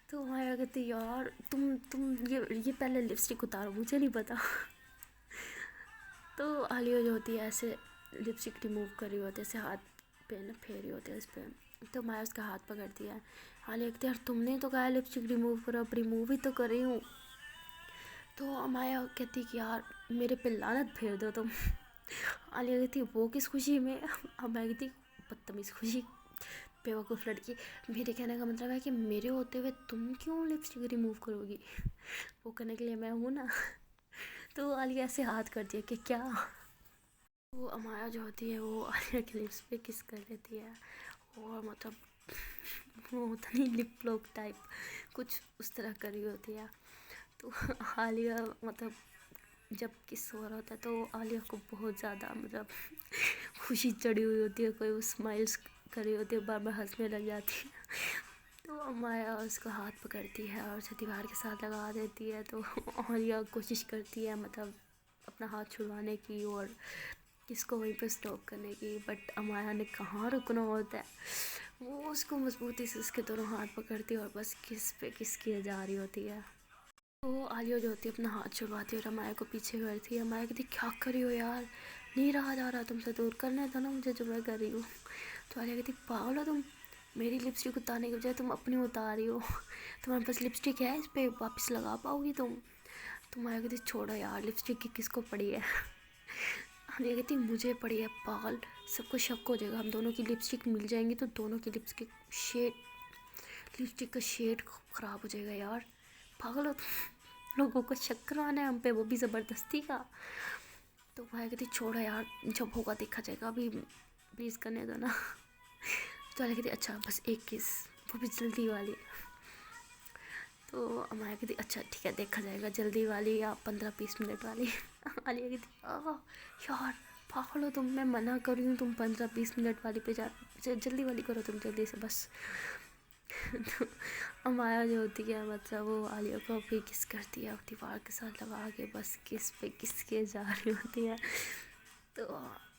تو مایا کہتی یار تم یہ پہلے لپسٹک اتارو، مجھے نہیں پتا. تو عالیہ جو ہوتی ہے ایسے لپسٹک ریموو کر رہی ہوتی ہے، ایسے ہاتھ پہ پھیر رہی ہوتی ہے اس پہ. تو مایا اس کا ہاتھ پکڑتی ہے. عالیہ کہتی یار تم نے تو کہا لپسٹک ریموو کرو، اب ریموو ہی تو کر رہی ہوں. تو مایا کہتی کہ یار میرے پہ لعنت پھیر دو تم. عالیہ کہتی وہ کس خوشی میں. اب میں کہتی بدتمیز خوشی، بیوقوف لڑکی، میرے کہنے کا مطلب ہے کہ میرے ہوتے ہوئے تم کیوں لپسٹک ریموو کرو گی، وہ کرنے کے لیے میں ہوں نا. تو عالیہ ایسے ہاتھ کرتی ہے کہ کیا. وہ مایا جو ہوتی ہے وہ عالیہ کے لپس پہ کس کر لیتی ہے اور مطلب وہ ہوتا نہیں لپ لاک ٹائپ کچھ اس طرح کر رہی ہوتی ہے. تو عالیہ مطلب جب کس ہو رہا ہوتا ہے تو عالیہ کو بہت زیادہ مطلب خوشی چڑھی ہوئی ہوتی ہے، کوئی وہ اسمائلس کر رہی ہوتی ہے، بار بار ہنسنے لگ جاتی ہے. تو مایا اس کا ہاتھ پکڑتی ہے اور اسے دیوار کے ساتھ لگا دیتی ہے. تو عالیہ کوشش کرتی ہے مطلب اپنا ہاتھ چھڑوانے کی اور کس کو وہیں پہ اسٹاپ کرنے کی، بٹ مایا نے کہاں رکنا ہوتا ہے، وہ اس کو مضبوطی سے اس کے دونوں ہاتھ پکڑتی ہے اور بس کس پہ کس کیے جا رہی ہوتی ہے. تو عالیہ جو ہوتی ہے اپنا ہاتھ چھڑواتی ہے اور مایا کو پیچھے کرتی ہے. مایا کہتی کیا کر رہی ہو یار، نہیں رہا جا رہا تم سے دور، کرنا تھا نا مجھے جو میں کر رہی ہوں. تو عالیہ کہتی پاگل ہو تم، میری لپسٹک اتارنے کے بجائے تم اپنی اتار رہی ہو، تمہارے پاس لپسٹک ہے اس پہ واپس لگا پاؤ گی تم. تو مایا کہتی چھوڑو یار لپسٹک کی کس کو پڑی ہے. عالیہ کہتی مجھے پڑی ہے پاگل، سب کو شک ہو جائے گا، ہم دونوں کی لپسٹک مل جائیں گی تو دونوں کی لپسٹک کا شیڈ خراب ہو جائے گا یار، پاگل ہو تم، لوگوں کو شک کروانا ہے ہم پہ وہ بھی زبردستی کا. تو مایا کہتی چھوڑو یار جب ہوگا دیکھا جائے گا، ابھی پلیز کرنے دو نا. تو عالیہ کہتی اچھا بس ایک کس، وہ بھی جلدی والی. تو अमाया कहती अच्छा ठीक है देखा जाएगा, जल्दी वाली या 15-20 मिनट वाली। आलिया कहती यार पागल हो तुम, मैं मना कर रही हूँ तुम 15-20 मिनट वाली पे जा, जल्दी वाली करो तुम जल्दी से बस। तो अमाया जो होती है मतलब वो आलिया को भी किस करती है दीवार के साथ लगा के, बस किस पे किस के जा रही होती है। तो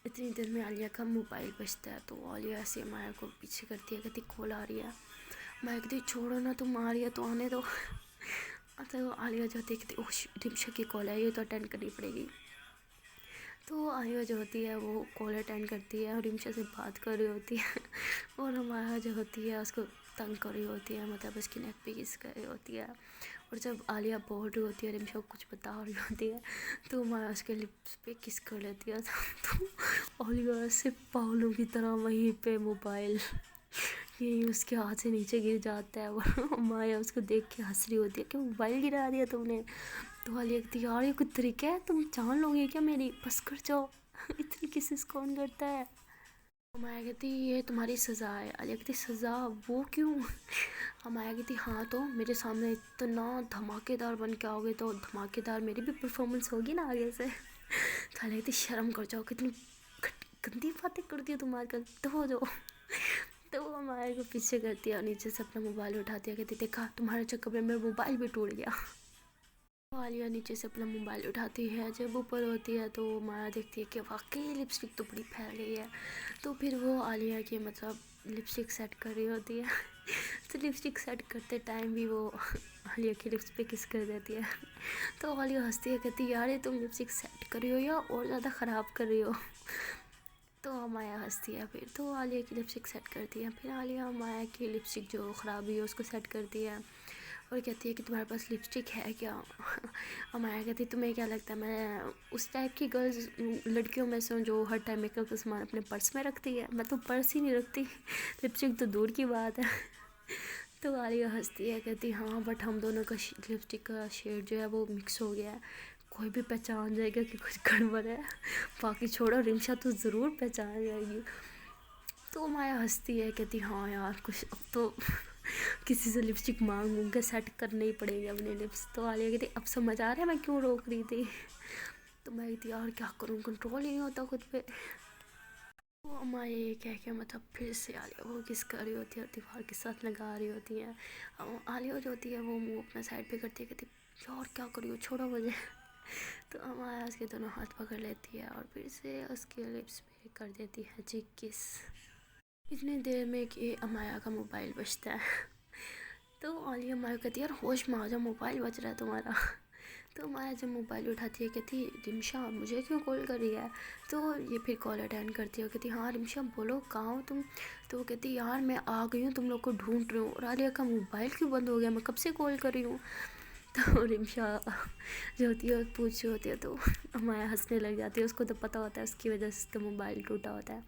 इतनी देर में आलिया का मोबाइल बजता है, तो आलिया ऐसे अमाया को पीछे करती है, कहती कॉल आ रही है। मैं कहती छोड़ो ना, तुम आ रही है तो आने दो। तो आलिया जो होती है कहती ओह रिमशा की कॉल है, ये तो अटेंड करनी पड़ेगी। तो आलिया जो होती है वो कॉल अटेंड करती है और रिमशा से बात कर रही होती है, और हमारा जो होती है उसको तंग कर रही होती है, मतलब उसकी नेक पे किस कर रही होती है। और जब आलिया बोल रही होती है, रिमशा को कुछ बता रही होती है, तो हमारा उसके लिप्स पे किस कर लेती है। तो आलिया से पागलों की तरह वहीं पे मोबाइल यही उसके हाथ से नीचे गिर जाता है, और माया उसको देख के हंस रही होती है कि मोबाइल गिरा दिया तुमने। तो आलिया कहती यार ये कोई तरीका है, तुम जान लोगे क्या मेरी, बस कर जाओ। इतनी किसेस कौन करता है। माया कहती ये तुम्हारी सज़ा है। आलिया कहती सज़ा, वो क्यों। माया कहती हाँ तो मेरे सामने इतना धमाकेदार बन के आओगे तो धमाकेदार मेरी भी परफॉर्मेंस होगी ना आगे से। तो आलिया कहती शर्म कर जाओ, कितनी गंदी बातें करती हो तुम आजकल, तो हो जाओ। तो वो माया को पीछे करती है और नीचे से अपना मोबाइल उठाती है, कहती देखा तुम्हारे चक्कर में मेरा मोबाइल भी टूट गया। तो आलिया नीचे से अपना मोबाइल उठाती है, जब ऊपर होती है तो माया देखती है कि वाकई लिपस्टिक तो बड़ी फैल गई है। तो फिर वो आलिया की मतलब लिपस्टिक सेट कर रही होती है। तो लिपस्टिक सेट करते टाइम भी वो आलिया की लिप्स पे किस कर देती है। तो आलिया हंसती है, कहती यार ये तुम लिपस्टिक सेट कर रही हो या और ज़्यादा ख़राब कर रही हो। तो माया हंसती है, फिर तो आलिया की लिपस्टिक सेट करती है। फिर आलिया माया की लिपस्टिक जो ख़राब हुई है उसको सेट करती है और कहती है कि तुम्हारे पास लिपस्टिक है क्या। माया कहती तुम्हें क्या लगता है मैं उस टाइप की गर्ल्स लड़कियों में से हूँ जो हर टाइम मेकअप का सामान अपने पर्स में रखती है, मैं तो पर्स ही नहीं रखती, लिपस्टिक तो दूर की बात है। तो आलिया हंसती है, कहती हाँ बट हम दोनों का लिपस्टिक का शेड जो है वो मिक्स हो गया है, कोई भी पहचान जाएगा कि कुछ गड़बड़ है, बाकी छोड़ो रिमशा तो ज़रूर पहचान जाएगी। तो माया हंसती है, कहती हाँ यार कुछ अब तो किसी से लिपस्टिक मांगूँ के सेट करने ही पड़ेगी अपने लिप्स। तो आलिया कहती अब समझ आ रहा है मैं क्यों रोक रही थी। तो मैं कहती यार क्या करूँ, कंट्रोल ही नहीं होता खुद पे। तो माया ये कह के मतलब फिर से आलिया वो किस कर रही होती है और दीवार के साथ लगा रही होती है। आलिया जो होती है वो मुँह अपना साइड पे करती है, कहती यार क्या करी हो छोड़ो मुझे। तो अमाया उसके दोनों हाथ पकड़ लेती है और फिर से उसके लिप्स पे कर देती है जी किस। इतनी देर में कि अमाया का मोबाइल बजता है। तो आलिया अमाया कहती है यार होश में आ जाओ, मोबाइल बज रहा है तुम्हारा। तो अमाया जब मोबाइल उठाती है कहती रिमशा मुझे क्यों कॉल कर रही है। तो ये फिर कॉल अटेंड करती है, कहती हाँ रिमशा बोलो कहाँ हो तुम। तो वो कहती यार मैं आ गई हूँ, तुम लोग को ढूंढ रही हूँ, और आलिया का मोबाइल क्यों बंद हो गया, मैं कब से कॉल कर रही हूँ। तो रिमशा जो होती है पूछ रही होती है, तो अमाया हंसने लग जाती है, उसको तो पता होता है उसकी वजह से तो मोबाइल टूटा होता है।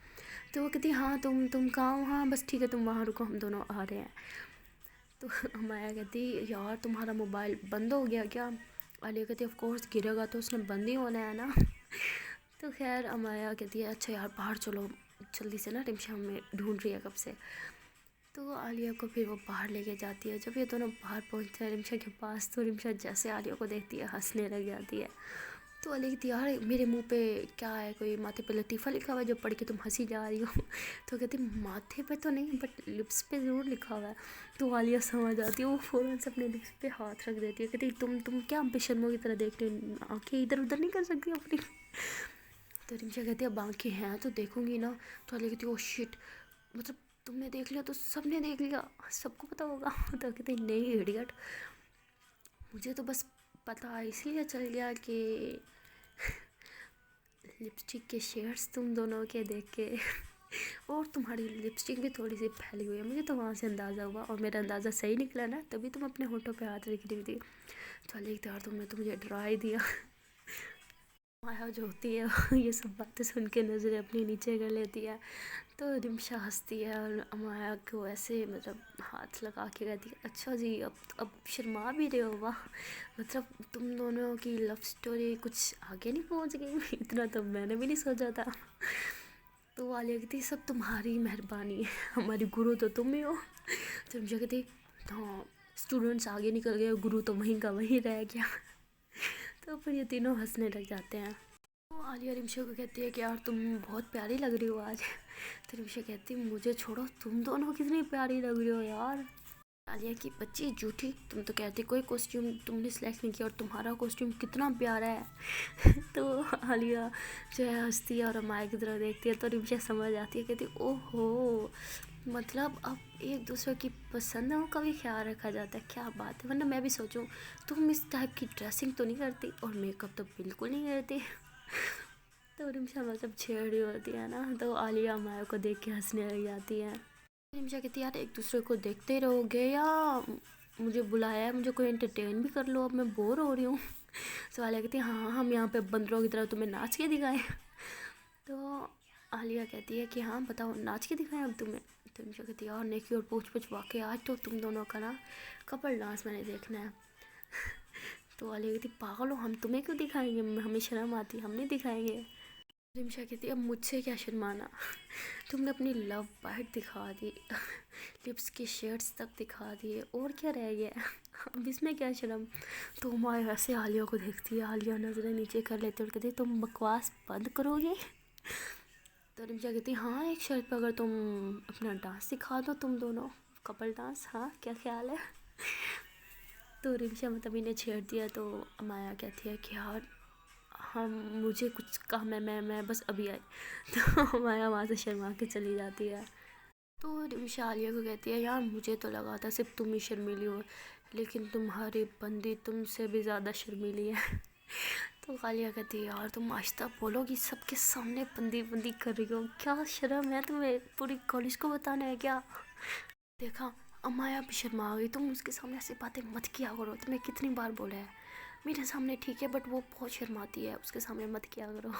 तो वो कहती हाँ तुम कहाँ हो, हाँ बस ठीक है तुम वहाँ रुको हम दोनों आ रहे हैं। तो अमाया कहती यार तुम्हारा मोबाइल बंद हो गया क्या। आलिया कहती ऑफ कोर्स गिरेगा तो उसने बंद ही होना है ना। तो खैर अमाया कहती है अच्छा यार बाहर चलो जल्दी से ना, रिमशा हमें ढूंढ रही है कब से। तो आलिया को फिर वो बाहर लेके जाती है। जब ये दोनों बाहर पहुंचते हैं रिमशा के पास, तो रिमशा जैसे आलिया को देखती है हंसने लग जाती है। तो आलिया कहती यार मेरे मुंह पे क्या है, कोई माथे पे लतीफ़ा लिखा हुआ है जो पढ़ के तुम हंसी जा रही हो। तो कहती माथे पे तो नहीं बट लिप्स पे ज़रूर लिखा हुआ है। तो आलिया समझ आती है, वो फ़ौरन से अपने लिप्स पे हाथ रख देती है, कहती तुम क्या बेशर्मों की तरह देख रही हो, आँखें इधर उधर नहीं कर सकती अपनी। तो रिमशा कहती है अब आँखें हैं तो देखूंगी ना। तो आलिया कहती ओ शिट, मतलब तुमने देख लिया तो सबने देख लिया, सबको पता होगा। तो कहते नहीं इडियट, मुझे तो बस पता इसलिए चल गया कि लिपस्टिक के शेड्स तुम दोनों के देख के और तुम्हारी लिपस्टिक भी थोड़ी सी फैली हुई है, मुझे तो वहाँ से अंदाज़ा हुआ और मेरा अंदाज़ा सही निकला ना, तभी तुम अपने होठों पे हाथ रख रही थी। चलिए यार तुमने तो मुझे डरा ही दिया। माया जो होती है ये सब बातें सुन के नज़रें अपनी नीचे कर लेती है। तो रिमशा हंसती है और माया को ऐसे मतलब हाथ लगा के कहती है अच्छा जी अब शर्मा भी रहे हो, वाह मतलब तुम दोनों की लव स्टोरी कुछ आगे नहीं पहुंच गई। इतना तो मैंने भी नहीं सोचा था। तो वालिया कहती सब तुम्हारी मेहरबानी है, हमारी गुरु तो तुम ही हो। तो रिमशा कहती हाँ स्टूडेंट्स आगे निकल गए, गुरु तो वहीं का वहीं रह गया। तो फिर ये तीनों हंसने लग जाते हैं। तो आलिया रिमशा को कहती है कि यार तुम बहुत प्यारी लग रही हो आज। तो रिमशा कहती है मुझे छोड़ो, तुम दोनों कितनी प्यारी लग रही हो यार। आलिया की बच्ची झूठी, तुम तो कहती कोई कॉस्ट्यूम तुमने सेलेक्ट नहीं किया और तुम्हारा कॉस्ट्यूम कितना प्यारा है। तो आलिया जो है हंसती है और अमाया की तरफ देखती है। तो रिमशा समझ आती है, कहती ओहो, मतलब अब एक दूसरे की पसंदों का भी ख्याल रखा जाता है, क्या बात है। वरना मैं भी सोचूं तुम इस टाइप की ड्रेसिंग तो नहीं करती और मेकअप तो बिल्कुल नहीं करती। तो रिमशा मतलब छेड़ रही होती है ना, तो आलिया अमाया को देख के हंसने लग जाती है। रिमशा कहती है यार एक दूसरे को देखते रहोगे या मुझे बुलाया है, मुझे कोई एंटरटेन भी कर लो, अब मैं बोर हो रही हूँ। तो आलिया कहती है हाँ हम यहाँ पे बंदरों की तरह तुम्हें नाच के दिखाएं। तो आलिया कहती है कि हाँ बताओ नाच के दिखाएं अब तुम्हें। तो रिमशा कहती है यार नेकी और पूछ पूछ वाकई आज तो तुम दोनों का ना कपल डांस मैंने देखना है। तो आलिया कहती पागल हो, हम तुम्हें क्यों दिखाएंगे, हमें शर्म आती, हम नहीं दिखाएंगे। रिमशा कहती है अब मुझसे क्या शर्माना, तुमने अपनी लव बाइट दिखा दी, लिप्स के शेड्स तक दिखा दिए, और क्या रह गया, अब इसमें क्या शर्म। तो हमारे वैसे आलिया को देखती है, आलिया नजरें नीचे कर लेती है और कहती है तुम बकवास बंद करोगे। तो रिमशा कहती है हाँ एक शर्त पर, अगर तुम अपना डांस सिखा दो, तुम दोनों कपल डांस, हाँ क्या ख्याल है। तो रिमशा मतलब इन्हें छेड़ दिया। तो माया कहती है कि यार हाँ मुझे कुछ काम है, मैं बस अभी आई। तो माया वहाँ से शर्मा के चली जाती है। तो रिमशा आलिया को कहती है यार मुझे तो लगा था सिर्फ तुम ही शर्मीली हो, लेकिन तुम्हारी बंदी तुमसे भी ज़्यादा शर्मीली है। तो आलिया कहती है यार तुम आहिस्ता बोलोगी, सबके सामने बंदी बंदी कर रही हो, क्या शर्म है तुम्हें, पूरी कॉलेज को बताना है क्या। देखा अमाया भी शर्मा गई, तुम उसके सामने ऐसी बातें मत किया करो, तुम्हें कितनी बार बोला है, मेरे सामने ठीक है बट वो बहुत शर्माती है, उसके सामने मत किया करो।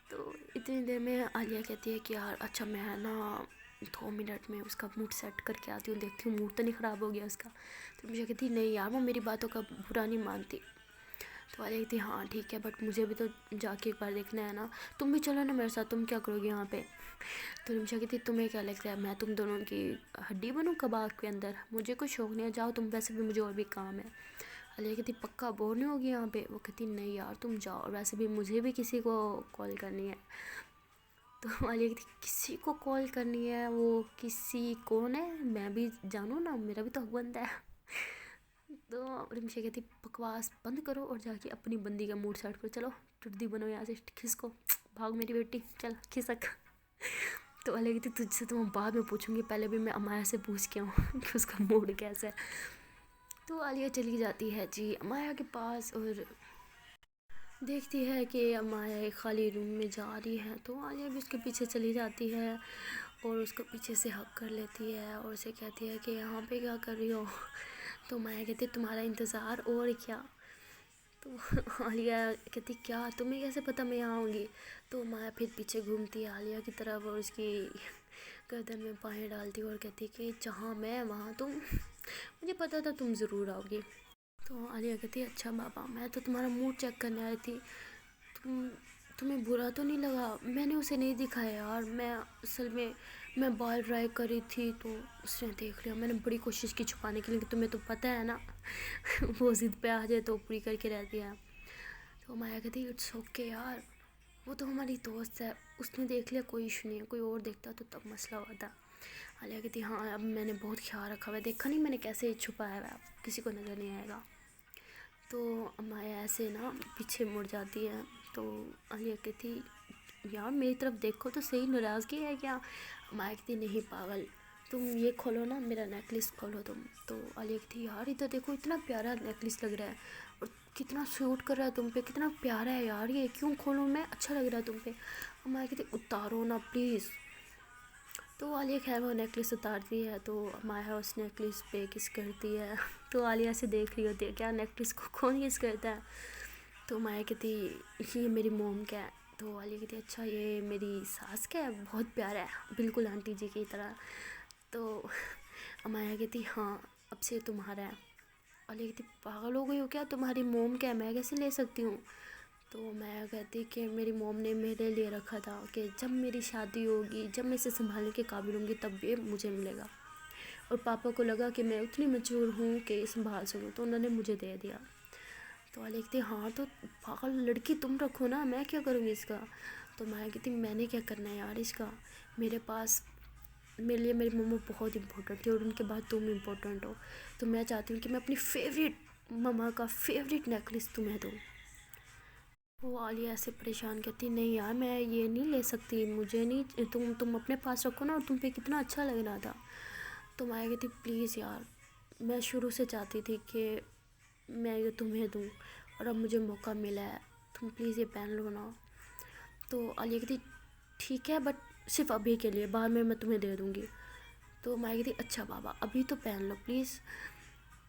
तो इतनी देर में आलिया कहती है कि यार अच्छा मैं ना 2 मिनट में उसका मूड सेट करके आती हूँ, देखती हूँ मूड तो नहीं ख़राब हो गया उसका। तो मुझे कहती नहीं यार वो मेरी बातों का बुरा नहीं मानती। तो आलिया कहती हाँ ठीक है बट मुझे भी तो जाके एक बार देखना है ना, तुम भी चलो ना मेरे साथ, तुम क्या करोगे यहाँ पे। तो रिमशा कहती तुम्हें क्या लगता है मैं तुम दोनों की हड्डी बनूँ कबाब के अंदर, मुझे कोई शौक नहीं है, जाओ तुम, वैसे भी मुझे और भी काम है। आलिया कहती पक्का बोर नहीं होगी यहाँ पे। वो कहती नहीं यार तुम जाओ, और वैसे भी मुझे भी किसी को कॉल करनी है। तो आलिया कहती किसी को कॉल करनी है, वो किसी कौन है, मैं भी जानूँ ना, मेरा भी तो हक बनता है। तो रिमशा कहती बकवास बंद करो और जाके अपनी बंदी का मूड सेट करो, चलो टुड्डी बनो यहाँ से, खिसको भाग मेरी बेटी, चल खिसक। तो आलिया कहती तुझसे तो मैं बाद में पूछूंगी, पहले भी मैं अमाया से पूछ के आऊँ कि उसका मूड कैसा है। तो आलिया चली जाती है जी अमाया के पास और देखती है कि अमाया एक खाली रूम में जा रही है। तो आलिया भी उसके पीछे चली जाती है और उसको पीछे से हक कर लेती है और उसे कहती है कि यहाँ पे क्या कर रही हो। तो माया कहती तुम्हारा इंतज़ार और क्या। तो आलिया कहती क्या तुम्हें कैसे पता मैं यहाँ आऊँगी। तो माया फिर पीछे घूमती है आलिया की तरफ और उसकी गर्दन में बाहें डालती है और कहती कि जहाँ मैं वहाँ तुम, मुझे पता था तुम ज़रूर आओगी। तो आलिया कहती है अच्छा बाबा मैं तो तुम्हारा मूड चेक करने आई थी, तुम्हें बुरा तो नहीं लगा, मैंने उसे नहीं दिखाया यार, मैं असल में मैं बाल ड्राई करी थी तो उसने देख लिया, मैंने बड़ी कोशिश की छुपाने की, लेकिन तुम्हें तो पता है ना। वो ज़िद पे आ जाए तो पूरी करके रहती है। तो माया कहती इट्स ओके यार, वो तो हमारी दोस्त है, उसने देख लिया कोई इशू नहीं है, कोई और देखता तो तब मसला होता। आलिया कहती हाँ अब मैंने बहुत ख्याल रखा हुआ है, देखा नहीं मैंने कैसे छुपाया हुआ है, किसी को नज़र नहीं आएगा। तो माया ऐसे ना पीछे मुड़ जाती है। तो आलिया कहती यार मेरी तरफ देखो तो सही, नाराज़गी है क्या। माया कहती नहीं पागल, तुम ये खोलो ना, मेरा नेकलेस खोलो तुम। तो आलिया कहती यार इधर देखो इतना प्यारा नेकलेस लग रहा है और कितना सूट कर रहा है तुम पे, कितना प्यारा है यार, ये क्यों खोलूँ मैं, अच्छा लग रहा है तुम पे। माया कहती उतारो ना प्लीज़। तो आलिया खैर वो नेकलेस उतारती है तो माया उस नेकलेस पे किस करती है। तो आलिया से देख रही होती है क्या नेकलेस को कौन किस करता है। तो माया कहती ये मेरी मोम का है। तो आलिया कहती अच्छा ये मेरी सास का है, बहुत प्यारा है बिल्कुल आंटी जी की तरह। तो माया कहती हाँ अब से तुम्हारा है। आलिया कहती पागल हो गई हो क्या, तुम्हारी मोम का है मैं कैसे ले सकती हूँ। तो मैं कहती कि मेरी मॉम ने मेरे लिए रखा था कि जब मेरी शादी होगी, जब मैं इसे संभालने के काबिल होंगी तब ये मुझे मिलेगा। और पापा को लगा कि मैं उतनी मैच्योर हूँ कि संभाल सकूँ, तो उन्होंने मुझे दे दिया। तो आलिया कहती हाँ तो पागल लड़की तुम रखो ना, मैं क्या करूँगी इसका। तो माया कहती मैंने क्या करना है यार इसका, मेरे पास, मेरे लिए मेरी मम्मा बहुत इंपॉर्टेंट थी और उनके बाद तुम इम्पोर्टेंट हो, तो मैं चाहती हूँ कि मैं अपनी फेवरेट मम्मा का फेवरेट नेकलेस तुम्हें दूँ। वो आलिया ऐसे परेशान कहती नहीं यार मैं ये नहीं ले सकती, मुझे नहीं, तुम अपने पास रखो ना, और तुम पे कितना अच्छा लग रहा था। तो माया कहती प्लीज़ यार, मैं शुरू से चाहती थी कि मैं ये तुम्हें दूँ और अब मुझे मौका मिला है, तुम प्लीज़ ये पहन लो ना। तो आलिया कहती ठीक है बट सिर्फ अभी के लिए, बाद में मैं तुम्हें दे दूँगी। तो माया कहती अच्छा बाबा अभी तो पहन लो प्लीज़।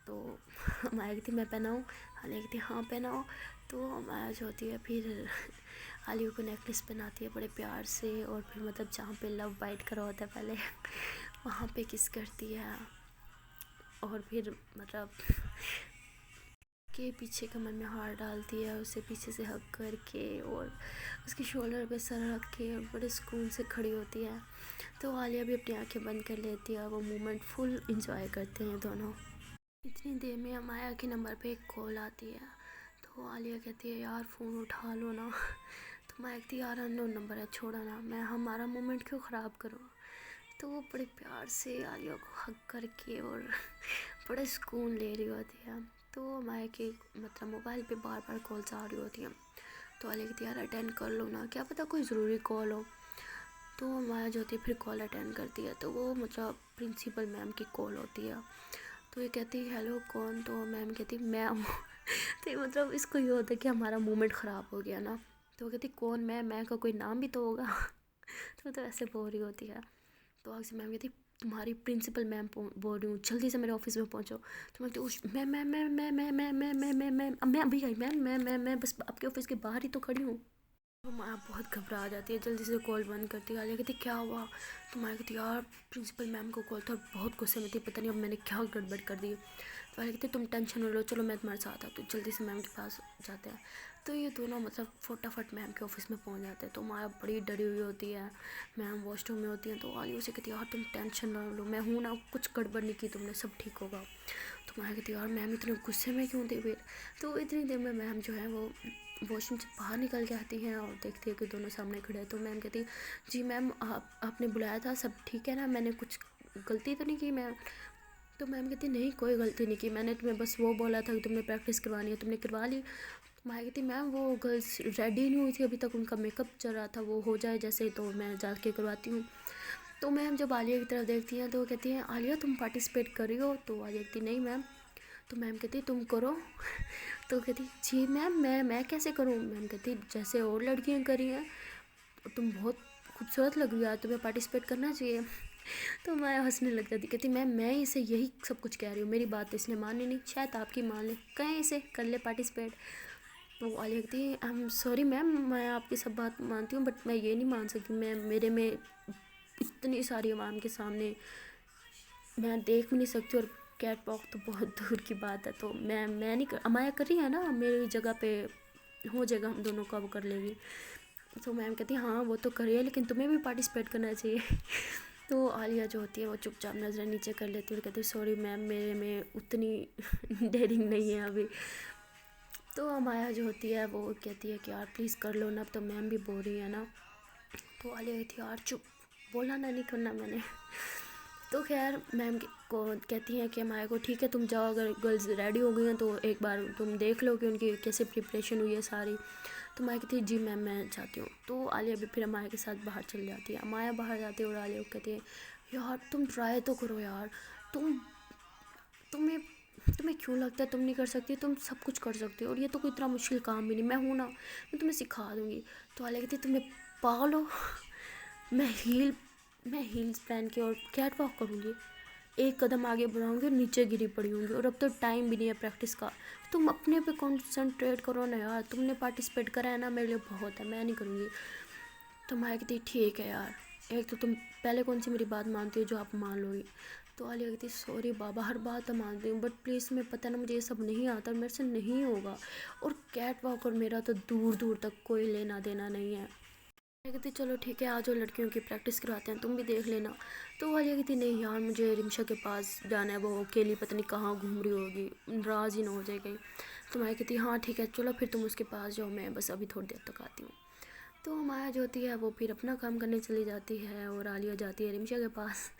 तो माया कहती मैं पहनाऊँ, आलिया कहती हाँ पहनाओ। तो माया जो होती है फिर आलिया को नेकलेस पहनाती है बड़े प्यार से, और फिर मतलब जहाँ पे लव बाइट करा होता है पहले वहाँ पे किस करती है, और फिर मतलब के पीछे कमर में हाथ डालती है, उसे पीछे से हग करके और उसके शोल्डर पे सर रख के, और बड़े सुकून से खड़ी होती है। तो आलिया भी अपनी आंखें बंद कर लेती है, वो मोमेंट फुल इंजॉय करते हैं दोनों। इतनी देर में माया के नंबर पे एक कॉल आती है। तो आलिया कहती है यार फ़ोन उठा लो ना। तो माया कहती है यार अननोन नंबर है, छोड़ा ना, मैं हमारा मोमेंट क्यों ख़राब करूँ। तो वो बड़े प्यार से आलिया को हग करके और बड़ा सुकून ले रही होती है। तो माया के मतलब मोबाइल पे बार बार कॉल्स आ रही होती हैं। तो आलिया कहती है यार अटेंड कर लो ना, क्या पता कोई ज़रूरी कॉल हो। तो माया जो होती है फिर कॉल अटेंड करती है, तो वो मतलब प्रिंसिपल मैम की कॉल होती है। तो ये कहती है हेलो कौन, तो मैम कहती मैं हूँ। तो ये मतलब इसको ये होता है कि हमारा मोमेंट ख़राब हो गया ना। तो वो कहती कौन, मैं का कोई नाम भी तो होगा। तो ऐसे बोल रही होती है। तो आगे से मैम कहती तुम्हारी प्रिंसिपल मैम बोल रही हूँ, जल्दी से मेरे ऑफिस में पहुँचो। तो मैं कहती उस मैं अभी आई मैं बस आपके ऑफिस के बाहर ही तो खड़ी हूँ। तो माया बहुत घबरा जाती है, जल्दी से कॉल बंद करती है। आलिया कहती क्या हुआ। तो माया कहती यार प्रिंसिपल मैम को कॉल था, बहुत गुस्से में थी, पता नहीं अब मैंने क्या गड़बड़ कर दी। तो आलिया कहती तुम टेंशन न लो, चलो मैं तुम्हारे साथ आता हूँ। तो जल्दी से मैम के पास जाते हैं। तो ये दोनों मतलब फटाफट मैम के ऑफिस में पहुँच जाते हैं। तो माया बड़ी डरी हुई होती है, मैम वॉशरूम में होती हैं। तो आलिया उसे कहती यार तुम टेंशन ना लो, मैं हूँ ना, कुछ गड़बड़ नहीं की तुमने, सब ठीक होगा। तो माया कहती यार मैम इतने गुस्से में क्यों थी फिर। तो इतनी देर में मैम जो है वो वॉशरूम से बाहर निकल के आती हैं और देखती है कि दोनों सामने खड़े हैं। तो मैम कहती जी मैम आपने बुलाया था, सब ठीक है ना, मैंने कुछ गलती तो नहीं की मैम। तो मैम कहती नहीं कोई गलती नहीं की, मैंने तुम्हें बस वो बोला था कि तुमने प्रैक्टिस करवानी है, तुमने करवा ली। माया कहती मैम वो गर्ल्स रेडी नहीं हुई थी अभी तक, उनका मेकअप चल रहा था, वो हो जाए जैसे तो मैं जाके करवाती हूँ। तो मैम जब आलिया की तरफ देखती हैं तो वो कहती हैं आलिया तुम पार्टिसिपेट कर रही हो। तो आलिया कहती नहीं मैम। तो मैम कहती तुम करो। तो कहती जी मैम मैं कैसे करूँ। मैम कहती जैसे और लड़कियाँ कर रही हैं, तुम बहुत खूबसूरत लग रही हो, तुम्हें पार्टिसिपेट करना चाहिए। तो मैं हंसने लग जाती, कहती मैं इसे यही सब कुछ कह रही हूँ, मेरी बात इसने मानी नहीं, शायद आपकी मान ले, कहें इसे कर ले पार्टिसिपेट। तो आलिया कहती आई एम सॉरी मैम, मैं आपकी सब बात मानती हूँ बट मैं ये नहीं मान सकती, मैं मेरे में इतनी सारी आवाम के सामने मैं देख भी नहीं सकती, और कैट वॉक तो बहुत दूर की बात है। तो मैं नहीं कर, अमाया कर रही है ना, मेरी जगह पे हो जाएगा, हम दोनों का वो कर लेगी। तो मैम कहती हाँ वो तो करिए लेकिन तुम्हें भी पार्टिसिपेट करना चाहिए। तो आलिया जो होती है वो चुपचाप नज़र नीचे कर लेती है और कहती है सॉरी मैम मेरे में उतनी डेयरिंग नहीं है अभी। तो अमाया जो होती है वो कहती है कि यार प्लीज़ कर लो ना, अब तो मैम भी बोल रही है ना। तो आलिया कहती है यार चुप, बोला ना नहीं करना मैंने। तो खैर मैम को कहती हैं कि अमाया को ठीक है तुम जाओ, अगर गर्ल्स रेडी हो गई हैं तो एक बार तुम देख लो कि उनकी कैसे प्रिपरेशन हुई है सारी। तो माया कहती है जी मैम मैं चाहती हूँ। तो आलिया भी फिर अमाया के साथ बाहर चली जाती है। अमाया बाहर जाती है और आलिया को कहती है यार तुम ट्राई तो करो यार, तुम्हें तुम्हें क्यों लगता है तुम नहीं कर सकती, तुम सब कुछ कर सकती हो, और ये तो कोई इतना मुश्किल काम भी नहीं, मैं हूँ ना, मैं तुम्हें सिखा दूँगी। तो आलिया कहती तुम्हें पागल हो, मैं हील्स पहन के और कैट वॉक करूँगी, एक कदम आगे बढ़ाऊँगी और नीचे गिरी पड़ी होंगी, और अब तो टाइम भी नहीं है प्रैक्टिस का, तुम अपने पे कंसंट्रेट करो ना यार, तुमने पार्टिसिपेट करा है ना, मेरे लिए बहुत है, मैं नहीं करूँगी। तो माया कहती ठीक है यार, एक तो तुम पहले कौन सी मेरी बात मानती हो जो आप मान लोगी। तो आलिया कहती सॉरी बाबा, हर बात तो मानती हूँ बट प्लीज़ तुम्हें पता ना मुझे ये सब नहीं आता, मेरे से नहीं होगा, और कैट वॉक और मेरा तो दूर दूर तक कोई लेना देना नहीं है। मैं कहती चलो ठीक है, आ जाओ लड़कियों की प्रैक्टिस करवाते हैं, तुम भी देख लेना। तो वो आलिया कहती नहीं यार, मुझे रिमशा के पास जाना है, वो अकेली पता नहीं कहाँ घूम रही होगी, नाराज़ ही ना हो जाए कहीं। तो मैं कहती हाँ ठीक है चलो फिर तुम उसके पास जाओ, मैं बस अभी थोड़ी देर तक आती हूँ। तो माया जो होती है वो फिर अपना काम करने चली जाती है और आलिया जाती है रिमशा के पास।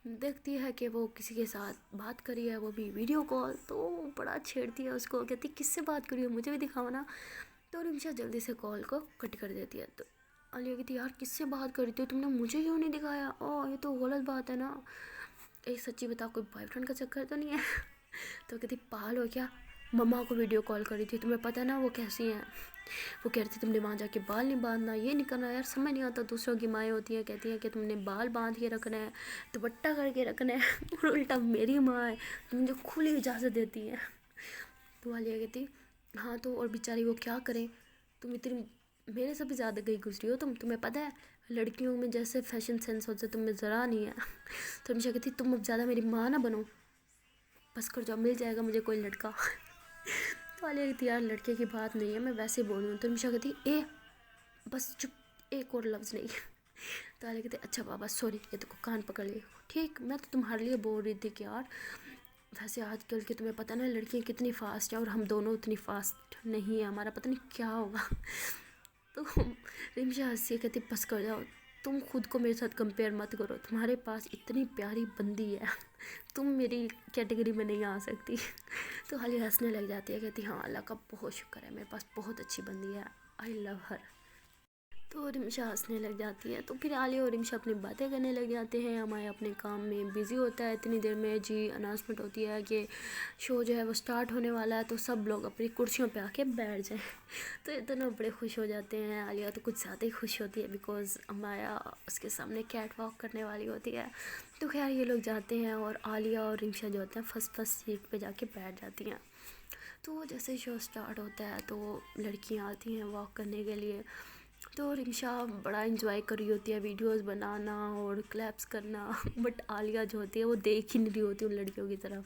देखती है कि वो किसी के साथ बात करी है, वो भी वीडियो कॉल। तो बड़ा छेड़ती है उसको, कहती किससे बात करी हो, मुझे भी दिखाओ ना। तो रिमशा जल्दी से कॉल को कट कर देती है। तो आलिया कहती यार किससे बात करी थी तुमने, मुझे क्यों नहीं दिखाया, ओ ये तो गलत बात है ना। एक सच्ची बताओ, कोई बॉयफ्रेंड का चक्कर तो नहीं है। तो कहती पागल हो क्या, मम्मा को वीडियो कॉल करी थी, तुम्हें पता है ना वो कैसी हैं। वो कह रही थी तुमने वहाँ जाके बाल नहीं बांधना, ये नहीं करना। यार समझ नहीं आता, दूसरों की माएँ होती हैं कहती हैं कि तुमने बाल बांध के रखना है, दुपट्टा करके रखना है। और उल्टा मेरी माँ है जो मुझे खुली इजाज़त देती है। तो आलिया कहती हाँ तो और बेचारी वो क्या करें, तुम इतनी मेरे से भी ज़्यादा गई गुजरी हो तुम्हें पता है लड़कियों में जैसे फैशन सेंस होता है तुम्हें ज़रा नहीं है। तो हमेशा कहती तुम अब ज़्यादा मेरी माँ ना बनो, बस कर जाओ, मिल जाएगा मुझे कोई लड़का। तो आलिया कहती यार लड़के की बात नहीं है, मैं वैसे बोल रही हूँ। तो हमेशा कहती ए बस चुप, एक और लफ्ज़ नहीं। तो आलिया कहती अच्छा बाबा सॉरी, ये तो कान पकड़ लिए। ठीक, मैं तो तुम्हारे लिए बोल रही थी कि यार वैसे आजकल के तुम्हें पता ना लड़कियाँ कितनी फास्ट हैं और हम दोनों उतनी फास्ट नहीं है, हमारा पता नहीं क्या होगा। तो रिमशा हंसी कहती बस कर जाओ, तुम खुद को मेरे साथ कंपेयर मत करो, तुम्हारे पास इतनी प्यारी बंदी है, तुम मेरी कैटेगरी में नहीं आ सकती। तो हाली हंसने लग जाती है, कहती हाँ अल्लाह का बहुत शुक्र है, मेरे पास बहुत अच्छी बंदी है, आई लव हर। तो रिमशा हंसने लग जाती है। तो फिर आलिया और रिमशा अपनी बातें करने लग जाते हैं, हमारे अपने काम में बिज़ी होता है। इतनी देर में जी अनाउंसमेंट होती है कि शो जो है वो स्टार्ट होने वाला है, तो सब लोग अपनी कुर्सियों पे आके बैठ जाएं। तो ये दोनों बड़े खुश हो जाते हैं, आलिया तो कुछ ज़्यादा ही खुश होती है बिकॉज़ अमाया उसके सामने कैट वॉक करने वाली होती है। तो खैर ये लोग जाते हैं और आलिया और रिमशा जो होते हैं फर्स्ट सीट पर जाके बैठ जाती हैं। तो जैसे शो स्टार्ट होता है तो लड़कियाँ आती हैं वॉक करने के लिए। तो रिमशा बड़ा इंजॉय कर रही होती है वीडियोस बनाना और क्लैप्स करना। बट आलिया जो होती है वो देख ही नहीं रही होती उन लड़कियों की तरफ,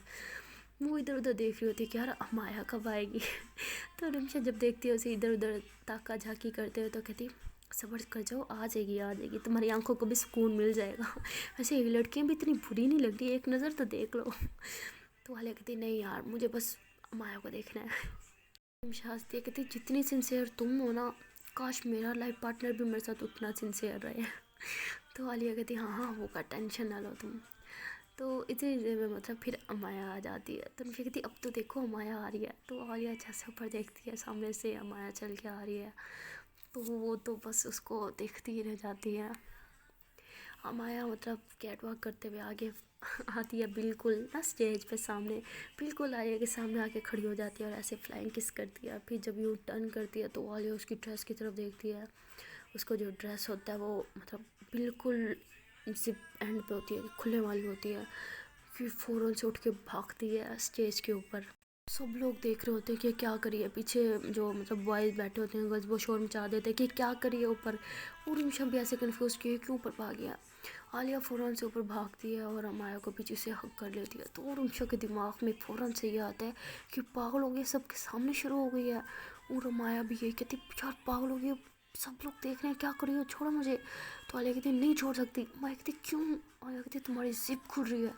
वो इधर उधर देख रही होती है कि यार माया कब आएगी। तो रिमशा जब देखती है उसे इधर उधर ताका झाकी करते हुए तो कहती सब्र कर जाओ, आ जाएगी, तुम्हारी आंखों को भी सुकून मिल जाएगा। ऐसे ये लड़कियाँ भी इतनी बुरी नहीं लगती, एक नज़र तो देख लो। तो आलिया कहती नहीं यार मुझे बस माया को देखना है। रिमशा हंसती है, कहती जितनी सिंसियर तुम हो ना, काश मेरा लाइफ पार्टनर भी मेरे साथ उतना सिंसियर रहे। तो आलिया कहती हाँ हाँ होगा, टेंशन ना लो तुम। तो इतनी देर में मतलब फिर अमाया आ जाती है। तो मुझे कहती अब तो देखो अमाया आ रही है। तो आलिया जैसे ऊपर देखती है सामने से अमाया चल के आ रही है, तो वो तो बस उसको देखती ही रह जाती है। अमाया मतलब कैट वॉक करते हुए आगे आती है बिल्कुल ना स्टेज पे सामने, बिल्कुल आलिया के सामने आके खड़ी हो जाती है और ऐसे फ्लाइंग किस करती है। फिर जब यूँ टर्न करती है तो आलिया उसकी ड्रेस की तरफ देखती है, उसको जो ड्रेस होता है वो मतलब बिल्कुल जिप एंड पे होती है, खुलने वाली होती है। फिर फ़ौरन से उठ के भागती है स्टेज के ऊपर। सब लोग देख रहे होते हैं कि क्या करिए, पीछे जो मतलब बॉयज़ बैठे होते हैं गर्ल्स वो शोर मचा देते हैं कि क्या करिए ऊपर। और रिमशा भी ऐसे कन्फ्यूज़ किए क्यों ऊपर भाग गया। आलिया फ़ौरन से ऊपर भागती है और अमाया को पीछे से हक कर लेती है। तो रिमशा के दिमाग में फ़ौरन से ये आता है कि पागल हो गई, सबके सामने शुरू हो गई है। और अमाया भी यही कहती यार पागल हो गई, सब लोग देख रहे हैं, क्या कर रही हो, छोड़ो मुझे। तो आलिया कहती नहीं छोड़ सकती। माया कहती क्यों। आलिया कहती तुम्हारी जिप खुल रही है।